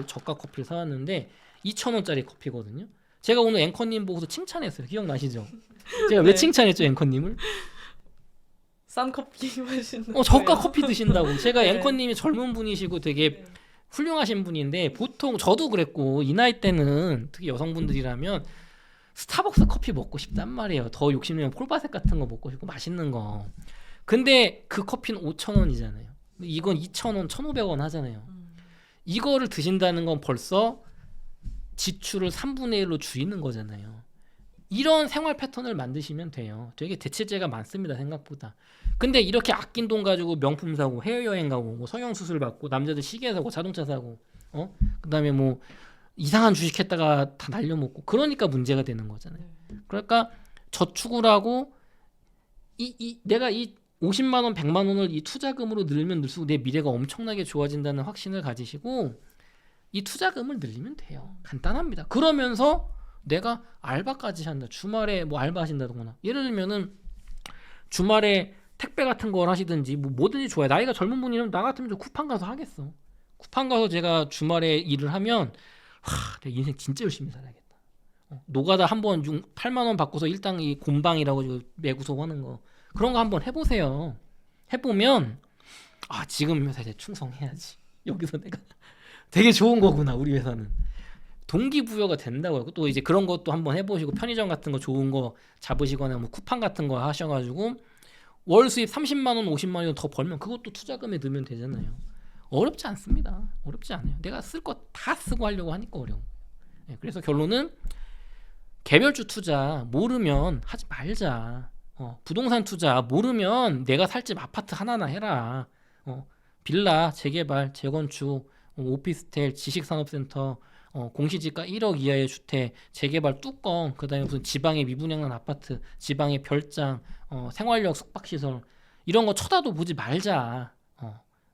저가 커피를 사왔는데 2,000원짜리 커피거든요. 제가 오늘 앵커님 보고서 칭찬했어요. 기억나시죠? 제가 왜 칭찬했죠, 앵커님을? 싼 커피 마시는 저가 커피 드신다고. 제가 네. 앵커님이 젊은 분이시고 되게 훌륭하신 분인데, 보통 저도 그랬고 이 나이 때는 특히 여성분들이라면 스타벅스 커피 먹고 싶단 말이에요. 더 욕심내면 폴바색 같은 거 먹고 싶고 맛있는 거. 근데 그 커피는 5,000원이잖아요. 이건 2,000원, 1,500원 하잖아요. 이거를 드신다는 건 벌써 지출을 3분의 1로 줄이는 거잖아요. 이런 생활 패턴을 만드시면 돼요. 되게 대체제가 많습니다, 생각보다. 근데 이렇게 아낀 돈 가지고 명품 사고 해외여행 가고 뭐 성형수술 받고 남자들 시계 사고 자동차 사고 그다음에 뭐 이상한 주식 했다가 다 날려먹고 그러니까 문제가 되는 거잖아요. 그러니까 저축을 하고 내가 이 50만 원, 100만 원을 이 투자금으로 늘면 늘수록 내 미래가 엄청나게 좋아진다는 확신을 가지시고 이 투자금을 늘리면 돼요. 간단합니다. 그러면서 내가 알바까지 한다. 주말에 뭐 알바하신다거나 예를 들면은 주말에 택배 같은 걸 하시든지 뭐든지 좋아요. 나이가 젊은 분이면 나 같으면 저 쿠팡 가서 하겠어. 쿠팡 가서 제가 주말에 일을 하면 내 인생 진짜 열심히 살아야겠다. 노가다 한번 8만 원 받고서 일당 이 곰방이라고 매구소 하는 거 그런 거 한번 해보세요. 해보면 지금 회사에 충성해야지. 여기서 내가 되게 좋은 거구나. 우리 회사는 동기부여가 된다고요. 또 이제 그런 것도 한번 해보시고 편의점 같은 거 좋은 거 잡으시거나 뭐 쿠팡 같은 거 하셔가지고 월 수입 30만 원, 50만 원 더 벌면 그것도 투자금에 넣으면 되잖아요. 어렵지 않습니다. 어렵지 않아요. 내가 쓸 거 다 쓰고 하려고 하니까 어려워. 그래서 결론은 개별주 투자 모르면 하지 말자. 부동산 투자 모르면 내가 살 집 아파트 하나나 해라. 빌라, 재개발, 재건축, 오피스텔, 지식산업센터, 공시지가 1억 이하의 주택, 재개발 뚜껑, 그다음에 무슨 지방의 미분양난 아파트, 지방의 별장, 생활력 숙박시설 이런 거 쳐다도 보지 말자.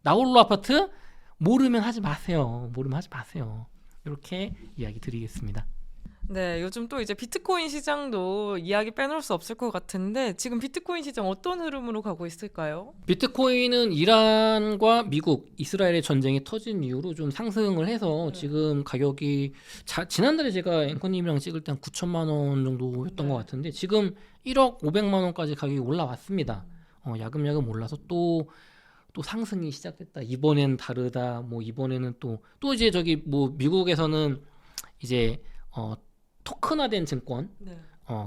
나홀로 아파트 모르면 하지 마세요. 모르면 하지 마세요. 이렇게 이야기 드리겠습니다. 네, 요즘 또 이제 비트코인 시장도 이야기 빼놓을 수 없을 것 같은데 지금 비트코인 시장 어떤 흐름으로 가고 있을까요? 비트코인은 이란과 미국, 이스라엘의 전쟁이 터진 이후로 좀 상승을 해서 지금 가격이 지난달에 제가 앵커님이랑 찍을 때 한 9천만 원 정도였던 것 같은데 지금 1억 500만 원까지 가격이 올라왔습니다. 야금야금 올라서 또 상승이 시작됐다. 이번엔 다르다. 뭐 이번에는 또 이제 저기 뭐 미국에서는 이제 토큰화된 증권,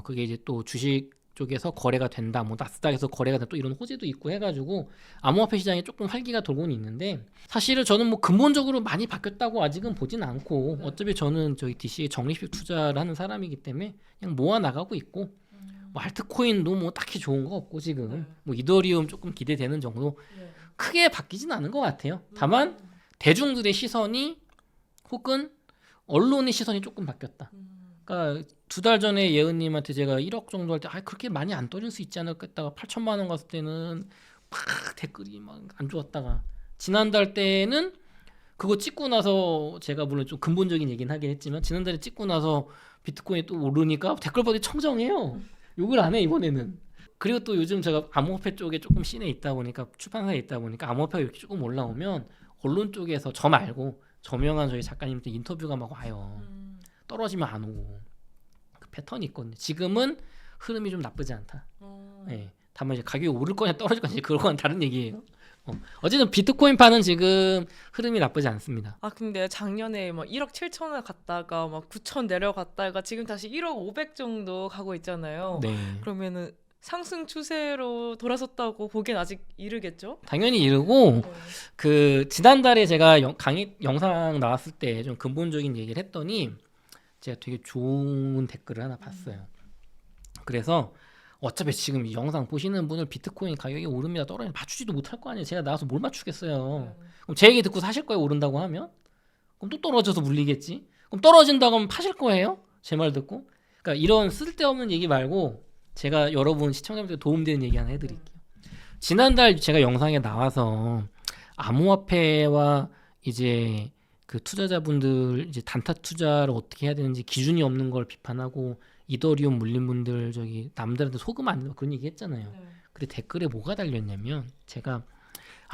그게 이제 또 주식 쪽에서 거래가 된다, 뭐 나스닥에서 거래가 된다, 또 이런 호재도 있고 해가지고 암호화폐 시장에 조금 활기가 돌고는 있는데 사실은 저는 뭐 근본적으로 많이 바뀌었다고 아직은 보진 않고 어차피 저는 저희 DC에 적립식 투자를 하는 사람이기 때문에 그냥 모아 나가고 있고 뭐 알트코인도 뭐 딱히 좋은 거 없고 지금 뭐 이더리움 조금 기대되는 정도 크게 바뀌진 않은 것 같아요. 다만 대중들의 시선이 혹은 언론의 시선이 조금 바뀌었다. 그러니까 2달 전에 예은님한테 제가 1억 정도 할 때 그렇게 많이 안 떨어질 수 있지 않을까 했다가 8천만 원 갔을 때는 막 댓글이 막 안 좋았다가 지난달 때는 그거 찍고 나서 제가 물론 좀 근본적인 얘기는 하긴 했지만 지난달에 찍고 나서 비트코인이 또 오르니까 댓글들이 청정해요. 욕을 안 해 이번에는. 그리고 또 요즘 제가 암호화폐 쪽에 조금 씬에 있다 보니까 출판사에 있다 보니까 암호화폐가 이렇게 조금 올라오면 언론 쪽에서 저 말고 저명한 저희 작가님한테 인터뷰가 막 와요. 떨어지면 안 오고 그 패턴이 있거든요. 지금은 흐름이 좀 나쁘지 않다. 네. 다만 이제 가격이 오를 거냐 떨어질 거냐 그거는 다른 얘기예요. 어쨌든 비트코인파는 지금 흐름이 나쁘지 않습니다. 근데 작년에 막 1억 7천을 갔다가 막 9천 내려갔다가 지금 다시 1억 500 정도 가고 있잖아요. 네. 그러면은 상승 추세로 돌아섰다고 보기엔 아직 이르겠죠? 당연히 이르고 그 지난달에 제가 강의 영상 나왔을 때 좀 근본적인 얘기를 했더니 제가 되게 좋은 댓글을 하나 봤어요. 그래서 어차피 지금 이 영상 보시는 분을 비트코인 가격이 오릅니다 떨어지면 맞추지도 못할 거 아니에요. 제가 나와서 뭘 맞추겠어요. 그럼 제 얘기 듣고 사실 거예요 오른다고 하면? 그럼 또 떨어져서 물리겠지. 그럼 떨어진다고 하면 파실 거예요? 제 말 듣고? 그러니까 이런 쓸데없는 얘기 말고 제가 여러분 시청자분들께 도움되는 얘기 하나 해드릴게요. 지난달 제가 영상에 나와서 암호화폐와 이제 그 투자자분들 이제 단타 투자를 어떻게 해야 되는지 기준이 없는 걸 비판하고 이더리움 물린 분들 저기 남들한테 속으면 안 된다 그런 얘기 했잖아요. 근데 댓글에 뭐가 달렸냐면 제가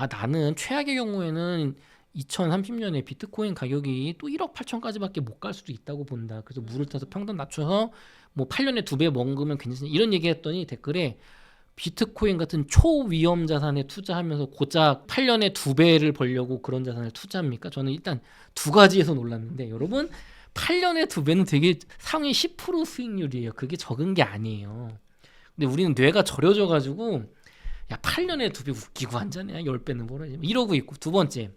나는 최악의 경우에는 2030년에 비트코인 가격이 또 1억 8천까지밖에 못 갈 수도 있다고 본다. 그래서 물을 타서 평단 낮춰서 뭐 8년에 2배 먹으면 괜찮냐 이런 얘기 했더니 댓글에 비트코인 같은 초위험 자산에 투자하면서 고작 8년에 2배를 벌려고 그런 자산을 투자합니까? 저는 일단 두 가지에서 놀랐는데 여러분 8년에 2배는 되게 상위 10% 수익률이에요. 그게 적은 게 아니에요. 근데 우리는 뇌가 절여져 가지고 야 8년에 2배 웃기고 앉아냐 10배는 벌어야지 이러고 있고 두 번째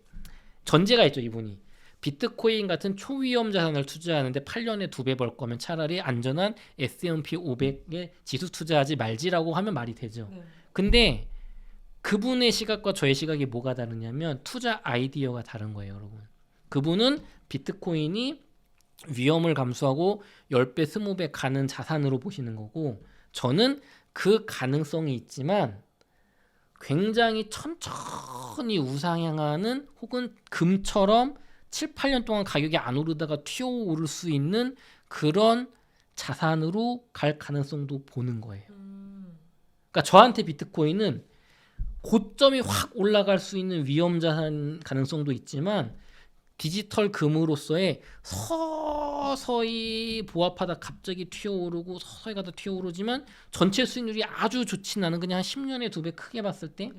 전제가 있죠. 이분이 비트코인 같은 초위험 자산을 투자하는데 8년에 2배 벌 거면 차라리 안전한 S&P 500에 지수 투자하지 말지라고 하면 말이 되죠. 네. 근데 그분의 시각과 저의 시각이 뭐가 다르냐면 투자 아이디어가 다른 거예요, 여러분. 그분은 비트코인이 위험을 감수하고 10배, 20배 가는 자산으로 보시는 거고, 저는 그 가능성이 있지만 굉장히 천천히 우상향하는, 혹은 금처럼 7, 8년 동안 가격이 안 오르다가 튀어오를 수 있는 그런 자산으로 갈 가능성도 보는 거예요. 그러니까 저한테 비트코인은 고점이 확 올라갈 수 있는 위험 자산 가능성도 있지만 디지털 금으로서의 서서히 보합하다 갑자기 튀어오르고 서서히 가다 튀어오르지만 전체 수익률이 아주 좋진 않은, 그냥 한 10년에 2배 크게 봤을 때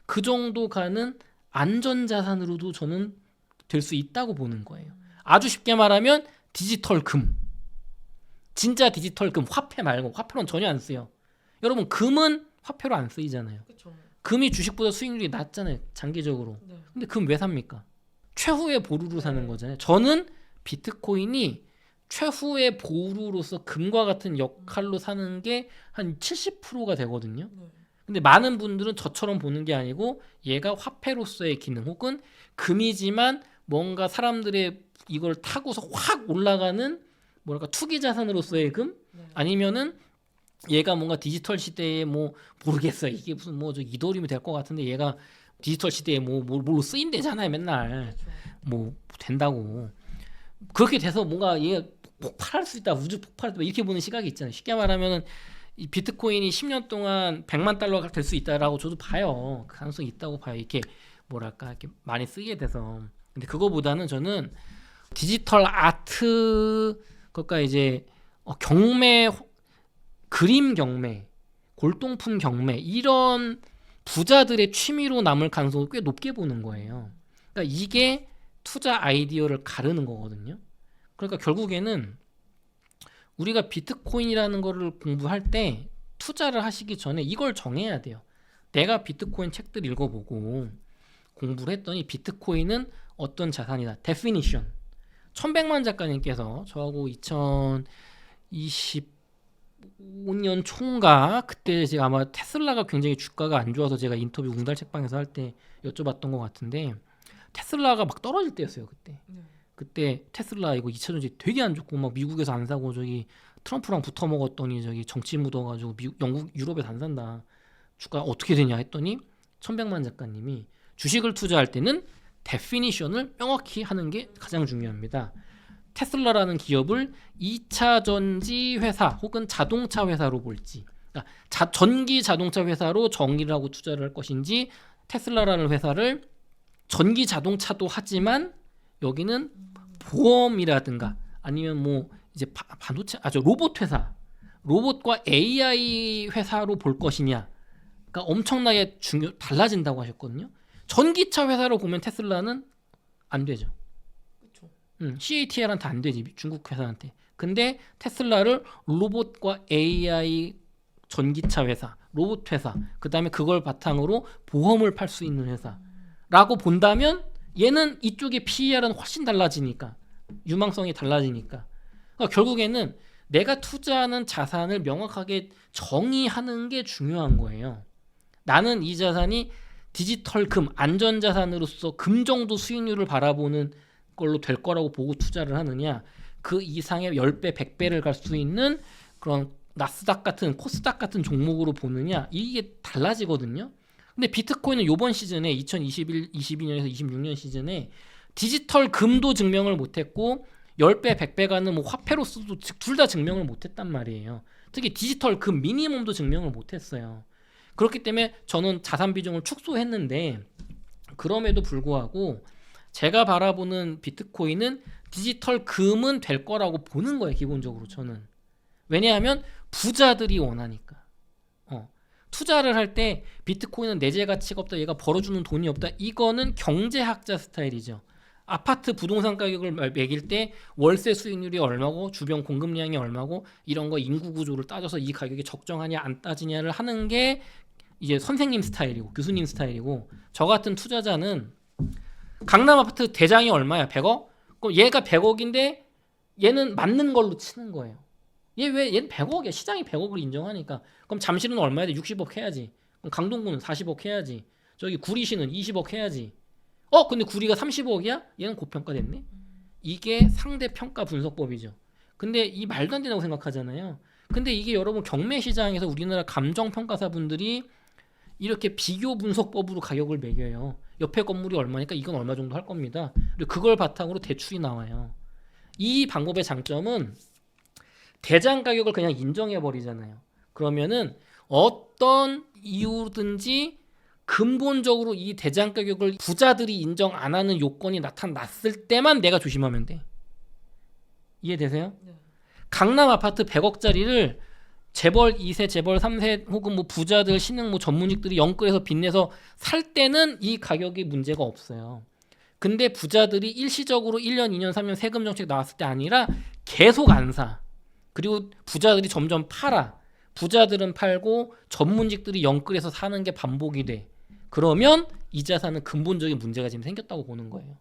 그 정도 가는 안전 자산으로도 저는 될 수 있다고 보는 거예요. 아주 쉽게 말하면 디지털 금, 진짜 디지털 금, 화폐 말고. 화폐로는 전혀 안 쓰요. 여러분, 금은 화폐로 안 쓰이잖아요. 그쵸. 금이 주식보다 수익률이 낮잖아요, 장기적으로. 네. 근데 금 왜 삽니까? 최후의 보루로 사는 거잖아요. 저는 비트코인이 최후의 보루로서 금과 같은 역할로 사는 게 한 70%가 되거든요. 네. 근데 많은 분들은 저처럼 보는 게 아니고 얘가 화폐로서의 기능, 혹은 금이지만 뭔가 사람들의 이걸 타고서 확 올라가는 뭐랄까 투기 자산으로서의 금, 네. 아니면은 얘가 뭔가 디지털 시대에 뭐 모르겠어요. 이게 무슨 뭐 저 이더리움이 될 것 같은데 얘가 디지털 시대에 뭘로 쓰인대잖아요. 맨날 그쵸. 뭐 된다고. 그렇게 돼서 뭔가 얘가 폭발할 수 있다, 우주 폭발할 수 있다, 이렇게 보는 시각이 있잖아요. 쉽게 말하면은 이 비트코인이 10년 동안 100만 달러가 될 수 있다라고 저도 봐요. 그 가능성이 있다고 봐요. 이렇게 뭐랄까 이렇게 많이 쓰게 돼서. 근데 그거보다는 저는 디지털 아트, 그러니까 이제 경매, 그림 경매, 골동품 경매, 이런 부자들의 취미로 남을 가능성을 꽤 높게 보는 거예요. 그러니까 이게 투자 아이디어를 가르는 거거든요. 그러니까 결국에는 우리가 비트코인이라는 거를 공부할 때 투자를 하시기 전에 이걸 정해야 돼요. 내가 비트코인 책들 읽어보고 공부를 했더니 비트코인은 어떤 자산이다. 데피니션. 1100만 작가님께서 저하고 2025년 초인가 그때 제가 아마 테슬라가 굉장히 주가가 안 좋아서 제가 인터뷰 웅달 책방에서 할 때 여쭤봤던 것 같은데, 테슬라가 막 떨어질 때였어요. 그때 테슬라 이거 2차전지 되게 안 좋고 막 미국에서 안 사고 저기 트럼프랑 붙어 먹었더니 저기 정치 묻어가지고 영국, 유럽에서 안 산다. 주가 어떻게 되냐 했더니 1100만 작가님이 주식을 투자할 때는 데피니션을 명확히 하는 게 가장 중요합니다. 테슬라라는 기업을 2차 전지 회사 혹은 자동차 회사로 볼지, 그러니까 전기 자동차 회사로 정의를 하고 투자를 할 것인지, 테슬라라는 회사를 전기 자동차도 하지만 여기는 보험이라든가 아니면 뭐 이제 반도체, 로봇 회사, 로봇과 AI 회사로 볼 것이냐가 엄청나게 달라진다고 하셨거든요. 전기차 회사로 보면 테슬라는 안 되죠. CATL한테 안 되지, 중국 회사한테. 근데 테슬라를 로봇과 AI 전기차 회사, 로봇 회사, 그 다음에 그걸 바탕으로 보험을 팔 수 있는 회사라고 본다면 얘는 이쪽의 PER은 훨씬 달라지니까, 유망성이 달라지니까. 그러니까 결국에는 내가 투자하는 자산을 명확하게 정의하는 게 중요한 거예요. 나는 이 자산이 디지털 금, 안전자산으로서 금 정도 수익률을 바라보는 걸로 될 거라고 보고 투자를 하느냐, 그 이상의 10배, 100배를 갈 수 있는 그런 나스닥 같은, 코스닥 같은 종목으로 보느냐, 이게 달라지거든요. 근데 비트코인은 이번 시즌에 2021, 22년에서 26년 시즌에 디지털 금도 증명을 못했고 10배, 100배 가는 뭐 화폐로서도 둘 다 증명을 못했단 말이에요. 특히 디지털 금 미니멈도 증명을 못했어요. 그렇기 때문에 저는 자산 비중을 축소했는데, 그럼에도 불구하고 제가 바라보는 비트코인은 디지털 금은 될 거라고 보는 거예요. 기본적으로 저는. 왜냐하면 부자들이 원하니까. 투자를 할 때 비트코인은 내재 가치가 없다, 얘가 벌어주는 돈이 없다, 이거는 경제학자 스타일이죠. 아파트 부동산 가격을 매길 때 월세 수익률이 얼마고 주변 공급량이 얼마고 이런 거 인구 구조를 따져서 이 가격이 적정하냐 안 따지냐를 하는 게 이제 선생님 스타일이고 교수님 스타일이고, 저 같은 투자자는 강남 아파트 대장이 얼마야? 100억? 그럼 얘가 100억인데 얘는 맞는 걸로 치는 거예요. 얘는 100억이야. 시장이 100억을 인정하니까. 그럼 잠실은 얼마야 돼? 60억 해야지. 그럼 강동구는 40억 해야지. 저기 구리시는 20억 해야지. 근데 구리가 30억이야? 얘는 고평가됐네. 이게 상대 평가 분석법이죠. 근데 이 말도 안 된다고 생각하잖아요. 근데 이게 여러분 경매 시장에서 우리나라 감정 평가사분들이 이렇게 비교 분석법으로 가격을 매겨요. 옆에 건물이 얼마니까 이건 얼마 정도 할 겁니다. 그리고 그걸 바탕으로 대출이 나와요. 이 방법의 장점은 대장 가격을 그냥 인정해 버리잖아요. 그러면은 어떤 이유든지 근본적으로 이 대장 가격을 부자들이 인정 안 하는 요건이 나타났을 때만 내가 조심하면 돼. 이해되세요? 네. 강남 아파트 100억짜리를 재벌 2세, 재벌 3세 혹은 뭐 부자들, 신흥 뭐 전문직들이 영끌해서 빚내서 살 때는 이 가격이 문제가 없어요. 근데 부자들이 일시적으로 1년, 2년, 3년 세금 정책 나왔을 때 아니라 계속 안 사. 그리고 부자들이 점점 팔아. 부자들은 팔고 전문직들이 영끌해서 사는 게 반복이 돼. 그러면 이 자산은 근본적인 문제가 지금 생겼다고 보는 거예요.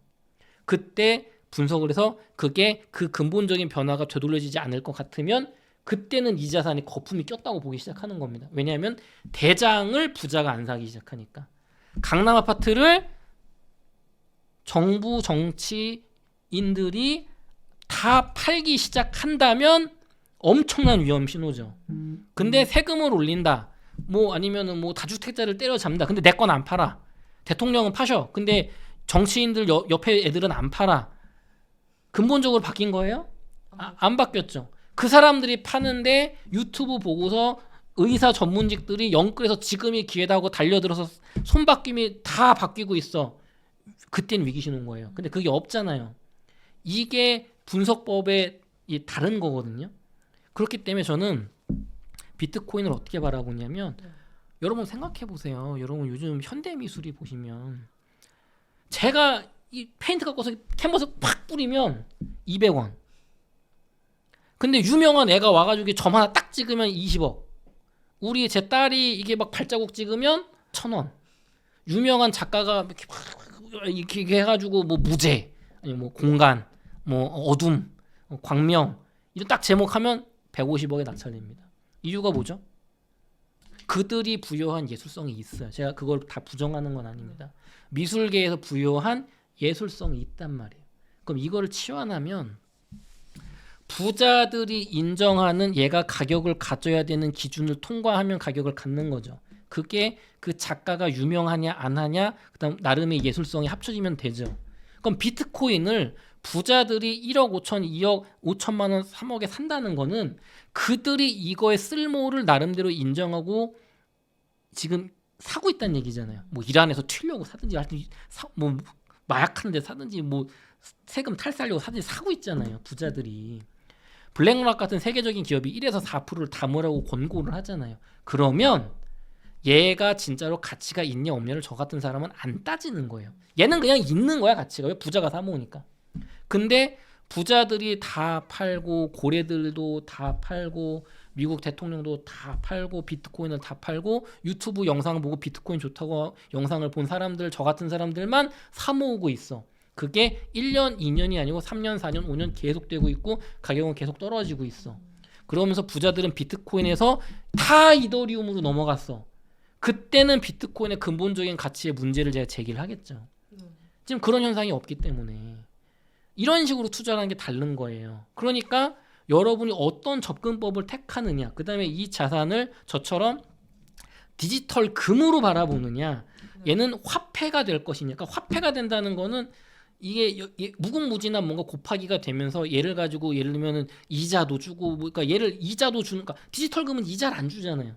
그때 분석을 해서 그게 그 근본적인 변화가 되돌려지지 않을 것 같으면 그때는 이 자산이 거품이 꼈다고 보기 시작하는 겁니다. 왜냐하면 대장을 부자가 안 사기 시작하니까. 강남 아파트를 정부 정치인들이 다 팔기 시작한다면 엄청난 위험 신호죠. 근데 세금을 올린다. 뭐 아니면은 뭐 다주택자를 때려잡는다. 근데 내 건 안 팔아. 대통령은 파셔. 근데 정치인들 옆에 애들은 안 팔아. 근본적으로 바뀐 거예요? 안 바뀌었죠. 그 사람들이 파는데 유튜브 보고서 의사 전문직들이 영끌해서 지금이 기회다 하고 달려들어서 손바뀜이 다 바뀌고 있어. 그땐 위기 신호인 거예요. 근데 그게 없잖아요. 이게 분석법의 다른 거거든요. 그렇기 때문에 저는 비트코인을 어떻게 바라보냐면 여러분 생각해 보세요. 여러분 요즘 현대미술이 보시면 제가 이 페인트 갖고서 캔버스 팍 뿌리면 200원. 근데 유명한 애가 와가지고 점 하나 딱 찍으면 20억. 우리 제 딸이 이게 막 발자국 찍으면 1,000원. 유명한 작가가 이렇게 해가지고 뭐 무제, 아니 뭐 공간, 뭐 어둠, 광명 이런 딱 제목하면 150억에 낙찰됩니다. 이유가 뭐죠? 그들이 부여한 예술성이 있어요. 제가 그걸 다 부정하는 건 아닙니다. 미술계에서 부여한 예술성이 있단 말이에요. 그럼 이거를 치환하면 부자들이 인정하는 얘가 가격을 가져야 되는 기준을 통과하면 가격을 갖는 거죠. 그게 그 작가가 유명하냐 안 하냐 그다음 나름의 예술성이 합쳐지면 되죠. 그럼 비트코인을 부자들이 1억 5천, 2억 5천만 원, 3억에 산다는 거는 그들이 이거의 쓸모를 나름대로 인정하고 지금 사고 있다는 얘기잖아요. 뭐 이란에서 튀려고 사든지 뭐 마약하는 데 사든지 뭐 세금 탈세하려고 사든지 사고 있잖아요. 부자들이. 블랙락 같은 세계적인 기업이 1에서 4%를 담으라고 권고를 하잖아요. 그러면 얘가 진짜로 가치가 있냐 없냐를 저 같은 사람은 안 따지는 거예요. 얘는 그냥 있는 거야 가치가. 왜? 부자가 사모으니까. 근데 부자들이 다 팔고 고래들도 다 팔고 미국 대통령도 다 팔고 비트코인을 다 팔고 유튜브 영상 보고 비트코인 좋다고 영상을 본 사람들 저 같은 사람들만 사모으고 있어. 그게 1년, 2년이 아니고 3년, 4년, 5년 계속 되고 있고 가격은 계속 떨어지고 있어. 그러면서 부자들은 비트코인에서 다 이더리움으로 넘어갔어. 그때는 비트코인의 근본적인 가치의 문제를 제가 제기를 하겠죠. 지금 그런 현상이 없기 때문에 이런 식으로 투자하는 게 다른 거예요. 그러니까 여러분이 어떤 접근법을 택하느냐, 그 다음에 이 자산을 저처럼 디지털 금으로 바라보느냐, 얘는 화폐가 될 것이냐. 그러니까 화폐가 된다는 거는 이게 무궁무진한 뭔가 곱하기가 되면서 얘를 가지고 예를 들면은 이자도 주고, 그러니까 얘를 이자도 주는, 그러니까 디지털 금은 이자를 안 주잖아요.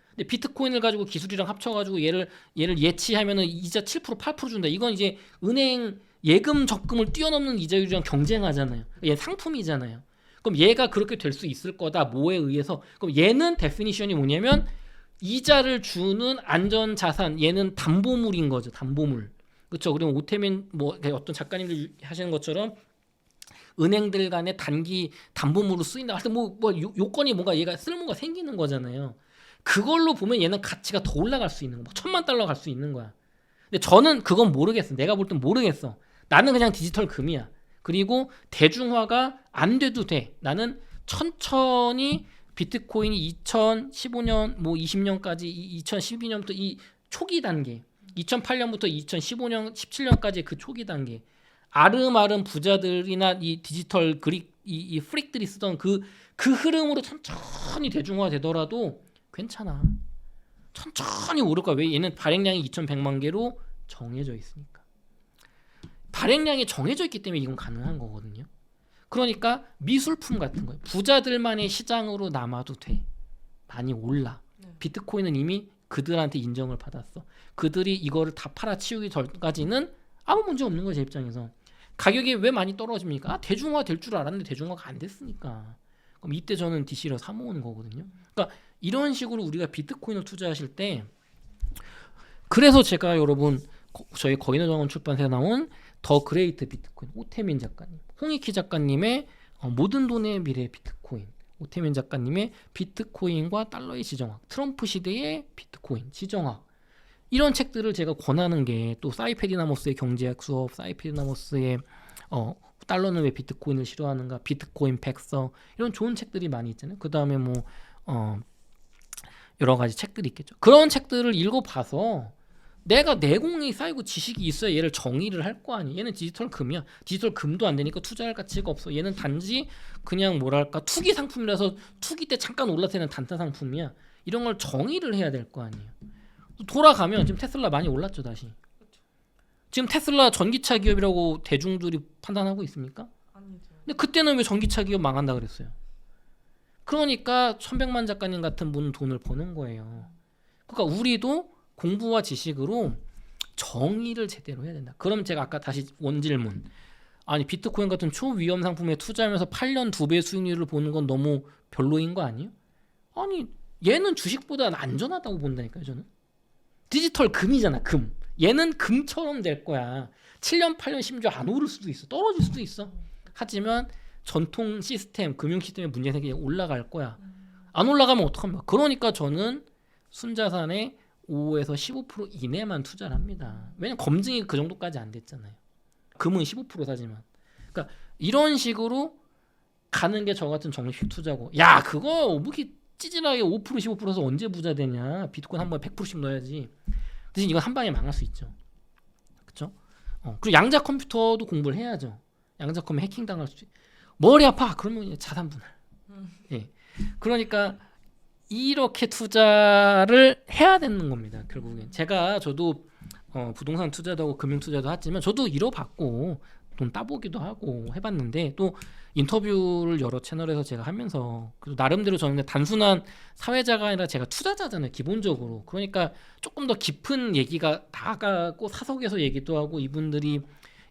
근데 비트코인을 가지고 기술이랑 합쳐가지고 얘를 예치하면은 이자 7% 8% 준다. 이건 이제 은행 예금 적금을 뛰어넘는 이자율이랑 경쟁하잖아요. 얘는 상품이잖아요. 그럼 얘가 그렇게 될 수 있을 거다. 뭐에 의해서? 그럼 얘는 데피니션이 뭐냐면 이자를 주는 안전 자산. 얘는 담보물인 거죠. 담보물. 그렇죠. 그리고 오태민 뭐 어떤 작가님들 하시는 것처럼 은행들 간의 단기 담보물로 쓰인다. 하여튼 뭐 요건이 뭔가 얘가 쓸모가 생기는 거잖아요. 그걸로 보면 얘는 가치가 더 올라갈 수 있는 거. 막 $10,000,000 갈 수 있는 거야. 근데 저는 그건 모르겠어. 내가 볼 땐 모르겠어. 나는 그냥 디지털 금이야. 그리고 대중화가 안 돼도 돼. 나는 천천히 비트코인이 2015년 뭐 20년까지 2012년부터 이 초기 단계 2008년부터 2015년 17년까지 그 초기 단계 아름아름 부자들이나 이 디지털 그릭 이 프릭들이 쓰던 그 흐름으로 천천히 대중화 되더라도 괜찮아. 천천히 오를 거야. 왜? 얘는 발행량이 2,100만 개로 정해져 있으니까. 발행량이 정해져 있기 때문에 이건 가능한 거거든요. 그러니까 미술품 같은 거예요. 부자들만의 시장으로 남아도 돼. 많이 올라. 비트코인은 이미 그들한테 인정을 받았어. 그들이 이거를 다 팔아치우기 전까지는 아무 문제 없는 거예요. 제 입장에서. 가격이 왜 많이 떨어집니까? 대중화 될 줄 알았는데 대중화가 안 됐으니까. 그럼 이때 저는 DC를 사 모으는 거거든요. 그러니까 이런 식으로 우리가 비트코인을 투자하실 때 그래서 제가 여러분 저희 거인의 정원 출판사에 나온 더 그레이트 비트코인 오태민 작가님, 홍익희 작가님의 모든 돈의 미래 비트코인, 오태민 작가님의 비트코인과 달러의 지정학, 트럼프 시대의 비트코인 지정학 이런 책들을 제가 권하는 게 또 사이페디나모스의 경제학 수업, 사이페디나모스의 달러는 왜 비트코인을 싫어하는가, 비트코인 백서 이런 좋은 책들이 많이 있잖아요. 그 다음에 뭐 여러 가지 책들이 있겠죠. 그런 책들을 읽어봐서 내가 내공이 쌓이고 지식이 있어야 얘를 정의를 할 거 아니야. 얘는 디지털 금이야. 디지털 금도 안 되니까 투자할 가치가 없어. 얘는 단지 그냥 뭐랄까 투기 상품이라서 투기 때 잠깐 올라서는 단타 상품이야. 이런 걸 정의를 해야 될 거 아니에요. 돌아가면 지금 테슬라 많이 올랐죠 다시. 지금 테슬라 전기차 기업이라고 대중들이 판단하고 있습니까? 아니죠. 근데 그때는 왜 전기차 기업 망한다 그랬어요? 그러니까 천백만 작가님 같은 분은 돈을 버는 거예요. 그러니까 우리도 공부와 지식으로 정의를 제대로 해야 된다. 그럼 제가 아까 다시 원질문. 아니 비트코인 같은 초위험 상품에 투자하면서 8년 2배 수익률을 보는 건 너무 별로인 거 아니에요? 아니 얘는 주식보다 안전하다고 본다니까요 저는. 디지털 금이잖아 금. 얘는 금처럼 될 거야. 7년 8년 심지어 안 오를 수도 있어. 떨어질 수도 있어. 하지만 전통 시스템 금융 시스템의 문제 생기면 올라갈 거야. 안 올라가면 어떡합니까? 그러니까 저는 순자산의 5에서 15% 이내만 투자를 합니다. 왜냐면 검증이 그 정도까지 안 됐잖아요. 금은 15% 사지만. 그러니까 이런 식으로 가는 게 저 같은 정식 투자고. 야 그거 뭐 이렇게 찌질하게 5% 15%서 언제 부자 되냐. 비트코인 한 번에 100%씩 넣어야지. 대신 이건 한 방에 망할 수 있죠. 그렇죠? 그리고 양자 컴퓨터도 공부를 해야죠. 양자 컴퓨터 해킹 당할 수 있. 머리 아파. 그러면 자산 분할. 예. 그러니까 이렇게 투자를 해야 되는 겁니다. 결국엔 저도 부동산 투자도 하고 금융 투자도 하지만 저도 잃어봤고 돈 따보기도 하고 해봤는데 또 인터뷰를 여러 채널에서 제가 하면서 그래도 나름대로 저는 단순한 사회자가 아니라 제가 투자자잖아요 기본적으로. 그러니까 조금 더 깊은 얘기가 나가고 사석에서 얘기도 하고 이분들이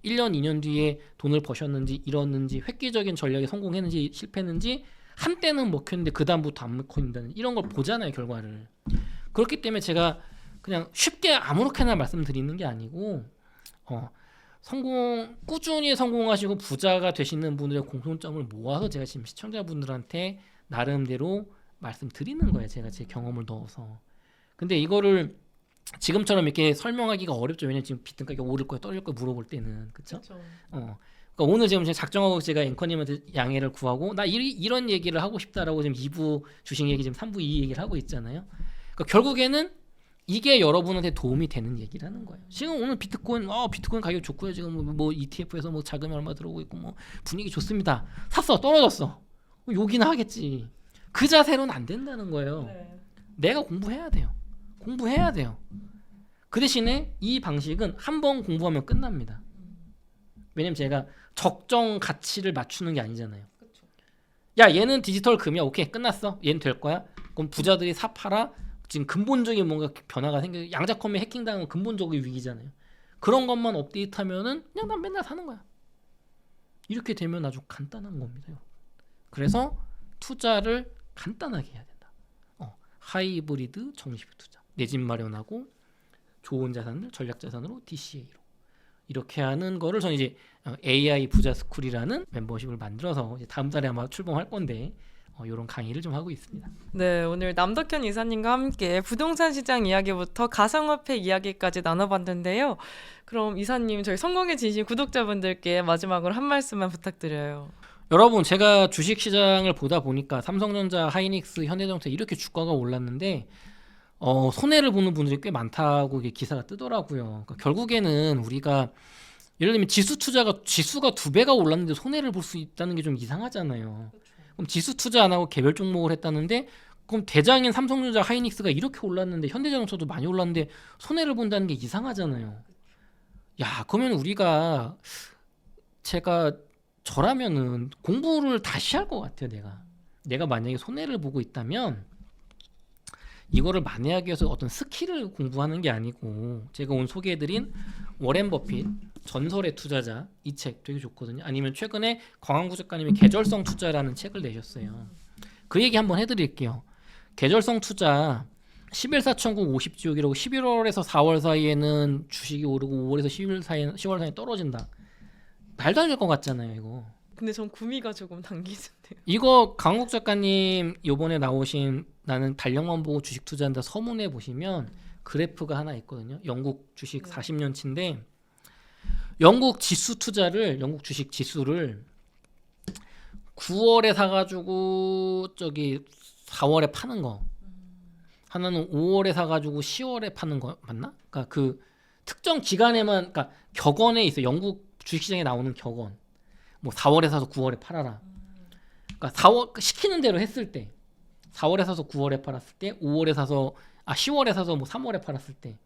1년 2년 뒤에 돈을 버셨는지 잃었는지 획기적인 전략에 성공했는지 실패했는지 한때는 먹혔는데 그 다음부터 안 먹힌다는 이런 걸 보잖아요 결과를. 그렇기 때문에 제가 그냥 쉽게 아무렇게나 말씀드리는 게 아니고 꾸준히 성공하시고 부자가 되시는 분들의 공통점을 모아서 제가 지금 시청자분들한테 나름대로 말씀드리는 거예요. 제가 제 경험을 넣어서. 근데 이거를 지금처럼 이렇게 설명하기가 어렵죠. 왜냐면 지금 비트코인 가격이 오를 거야 떨어질 거야 물어볼 때는 그렇죠? 그러니까 오늘 지금 작정하고 제가 앵커님한테 양해를 구하고 나 이런 얘기를 하고 싶다라고 지금 2부 주식 얘기 지금 3부 이 얘기를 하고 있잖아요. 그러니까 결국에는 이게 여러분한테 도움이 되는 얘기라는 거예요. 지금 오늘 비트코인 가격 좋고요. 지금 뭐 ETF에서 뭐 자금이 얼마 들어오고 있고 뭐 분위기 좋습니다. 샀어 떨어졌어. 욕이나 하겠지. 그 자세로는 안 된다는 거예요. 네. 내가 공부해야 돼요. 그 대신에 이 방식은 한 번 공부하면 끝납니다. 왜냐면 제가 적정 가치를 맞추는 게 아니잖아요. 그쵸. 야 얘는 디지털 금이야. 오케이 끝났어. 얘는 될 거야. 그럼 부자들이 사 팔아. 지금 근본적인 뭔가 변화가 생겨. 양자컴에 해킹당하면 근본적인 위기잖아요. 그런 것만 업데이트하면은 그냥 난 맨날 사는 거야. 이렇게 되면 아주 간단한 겁니다. 그래서 투자를 간단하게 해야 된다. 하이브리드 정식 투자. 내 집 마련하고 좋은 자산을 전략 자산으로 DCA로 이렇게 하는 거를 저는 이제 AI 부자 스쿨이라는 멤버십을 만들어서 이제 다음 달에 아마 출범할 건데 이런 강의를 좀 하고 있습니다. 네, 오늘 남덕현 이사님과 함께 부동산 시장 이야기부터 가상화폐 이야기까지 나눠봤는데요. 그럼 이사님, 저희 성공의 진심 구독자분들께 마지막으로 한 말씀만 부탁드려요. 여러분, 제가 주식시장을 보다 보니까 삼성전자, 하이닉스, 현대자동차 이렇게 주가가 올랐는데 손해를 보는 분들이 꽤 많다고 이게 기사가 뜨더라고요. 그러니까 결국에는 우리가 예를 들면 지수가 2배가 올랐는데 손해를 볼 수 있다는 게 좀 이상하잖아요. 그럼 지수 투자 안 하고 개별 종목을 했다는데, 그럼 대장인 삼성전자, 하이닉스가 이렇게 올랐는데 현대자동차도 많이 올랐는데 손해를 본다는 게 이상하잖아요. 야, 그러면 제가 저라면은 공부를 다시 할 것 같아요. 내가 만약에 손해를 보고 있다면 이거를 만회하기 위해서 어떤 스킬을 공부하는 게 아니고, 제가 오늘 소개해드린 워렌 버핏 전설의 투자자 이 책 되게 좋거든요. 아니면 최근에 광환구 작가님이 계절성 투자라는 책을 내셨어요. 그 얘기 한번 해드릴게요. 계절성 투자 11사 천국 50지옥이라고 11월에서 4월 사이에는 주식이 오르고 5월에서 10월 사이에 떨어진다. 말도 안 될 것 같잖아요, 이거. 근데 전 구미가 조금 당기는데요. 이거 강욱 작가님 요번에 나오신 나는 달력만 보고 주식 투자한다 서문에 보시면 그래프가 하나 있거든요. 영국 주식 40년치인데 영국 주식 지수를 9월에 사가지고 저기 4월에 파는 거, 하나는 5월에 사가지고 10월에 파는 거 맞나? 그러니까 그 특정 기간에만, 그러니까 격언에 있어. 영국 주식시장에 나오는 격언. 뭐 4월에 사서 9월에 팔아라. 그러니까 시키는 대로 했을 때 4월에 사서 9월에 팔았을 때, 10월에 사서 뭐 3월에 팔았을 때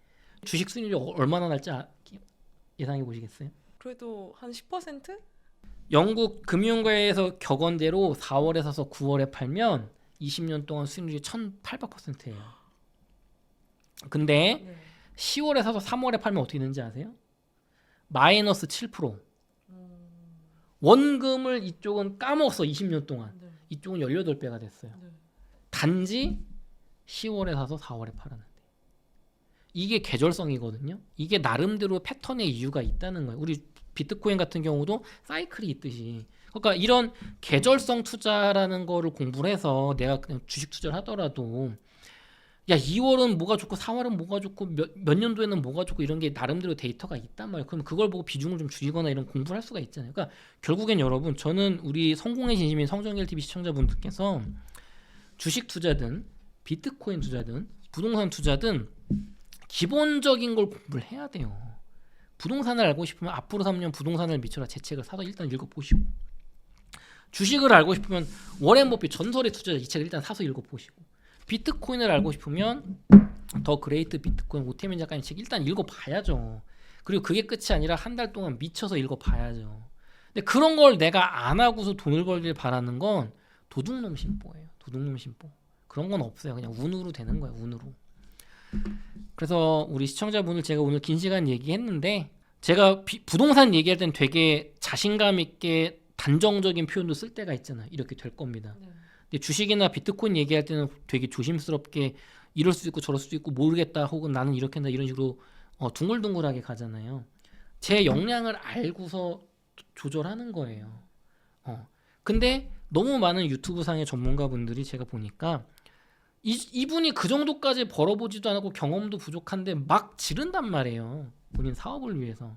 주식 수익률이 얼마나 날지 예상해 보시겠어요? 그래도 한 10%? 영국 금융가에서 격언대로 4월에 사서 9월에 팔면 20년 동안 수익률이 1800%예요. 근데 네. 10월에 사서 3월에 팔면 어떻게 되는지 아세요? 마이너스 7%. 원금을 이쪽은 까먹었어. 20년 동안. 네. 이쪽은 18배가 됐어요. 네. 단지 10월에 사서 4월에 팔았는데. 이게 계절성이거든요. 이게 나름대로 패턴의 이유가 있다는 거예요. 우리 비트코인 같은 경우도 사이클이 있듯이. 그러니까 이런 계절성 투자라는 거를 공부를 해서 내가 그냥 주식 투자를 하더라도, 야, 2월은 뭐가 좋고 4월은 뭐가 좋고 몇 년도에는 뭐가 좋고 이런 게 나름대로 데이터가 있단 말이에요. 그럼 그걸 보고 비중을 좀 줄이거나 이런 공부를 할 수가 있잖아요. 그러니까 결국엔 여러분, 저는 우리 성공의 진심인 성정일 TV 시청자분들께서 주식 투자든 비트코인 투자든 부동산 투자든 기본적인 걸 공부를 해야 돼요. 부동산을 알고 싶으면 앞으로 3년 부동산을 미쳐라 제 책을 사서 일단 읽어보시고, 주식을 알고 싶으면 워렌 버핏 전설의 투자자 이 책을 일단 사서 읽어보시고, 비트코인을 알고 싶으면 더 그레이트 비트코인 오태민 작가님 책 일단 읽어봐야죠. 그리고 그게 끝이 아니라 한 달 동안 미쳐서 읽어봐야죠. 근데 그런 걸 내가 안 하고서 돈을 벌길 바라는 건 도둑놈 심보예요. 도둑놈 심보. 그런 건 없어요. 그냥 운으로 되는 거예요. 운으로. 그래서 우리 시청자분들, 제가 오늘 긴 시간 얘기했는데, 제가 부동산 얘기할 땐 되게 자신감 있게 단정적인 표현도 쓸 때가 있잖아요. 이렇게 될 겁니다. 네. 근데 주식이나 비트코인 얘기할 때는 되게 조심스럽게 이럴 수도 있고 저럴 수도 있고 모르겠다, 혹은 나는 이렇게 한다, 이런 식으로 둥글둥글하게 가잖아요. 제 역량을 알고서 조절하는 거예요. 근데 너무 많은 유튜브 상의 전문가분들이 제가 보니까 이분이 그 정도까지 벌어보지도 않고 경험도 부족한데 막 지른단 말이에요. 본인 사업을 위해서.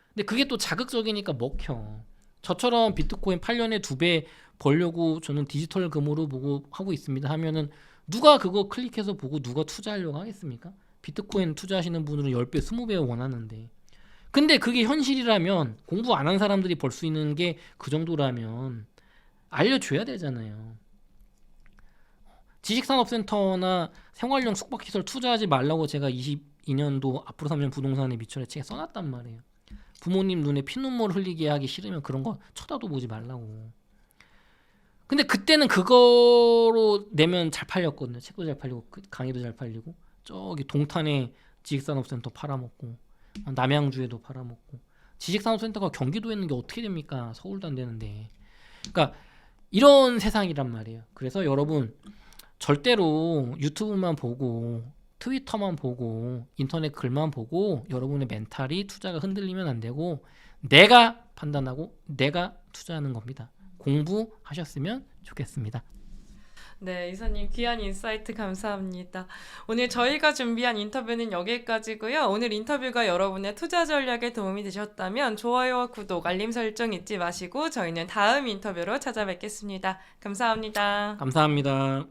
근데 그게 또 자극적이니까 먹혀. 저처럼 비트코인 8년에 2배 벌려고 저는 디지털 금으로 보고 하고 있습니다 하면은 누가 그거 클릭해서 보고 누가 투자하려고 하겠습니까? 비트코인 투자하시는 분들은 10배, 20배 원하는데. 근데 그게 현실이라면, 공부 안 한 사람들이 벌 수 있는 게 그 정도라면 알려줘야 되잖아요. 지식산업센터나 생활용 숙박시설 투자하지 말라고 제가 22년도 앞으로 3년 부동산에 미쳐라 책에 써놨단 말이에요. 부모님 눈에 피눈물 흘리게 하기 싫으면 그런 거 쳐다도 보지 말라고. 근데 그때는 그거로 내면 잘 팔렸거든요. 책도 잘 팔리고 강의도 잘 팔리고, 저기 동탄에 지식산업센터 팔아먹고, 남양주에도 팔아먹고. 지식산업센터가 경기도에 있는 게 어떻게 됩니까? 서울도 안 되는데. 그러니까 이런 세상이란 말이에요. 그래서 여러분, 절대로 유튜브만 보고 트위터만 보고 인터넷 글만 보고 여러분의 멘탈이 투자가 흔들리면 안 되고, 내가 판단하고 내가 투자하는 겁니다. 공부하셨으면 좋겠습니다. 네, 이사님 귀한 인사이트 감사합니다. 오늘 저희가 준비한 인터뷰는 여기까지고요. 오늘 인터뷰가 여러분의 투자 전략에 도움이 되셨다면 좋아요와 구독, 알림 설정 잊지 마시고 저희는 다음 인터뷰로 찾아뵙겠습니다. 감사합니다. 감사합니다.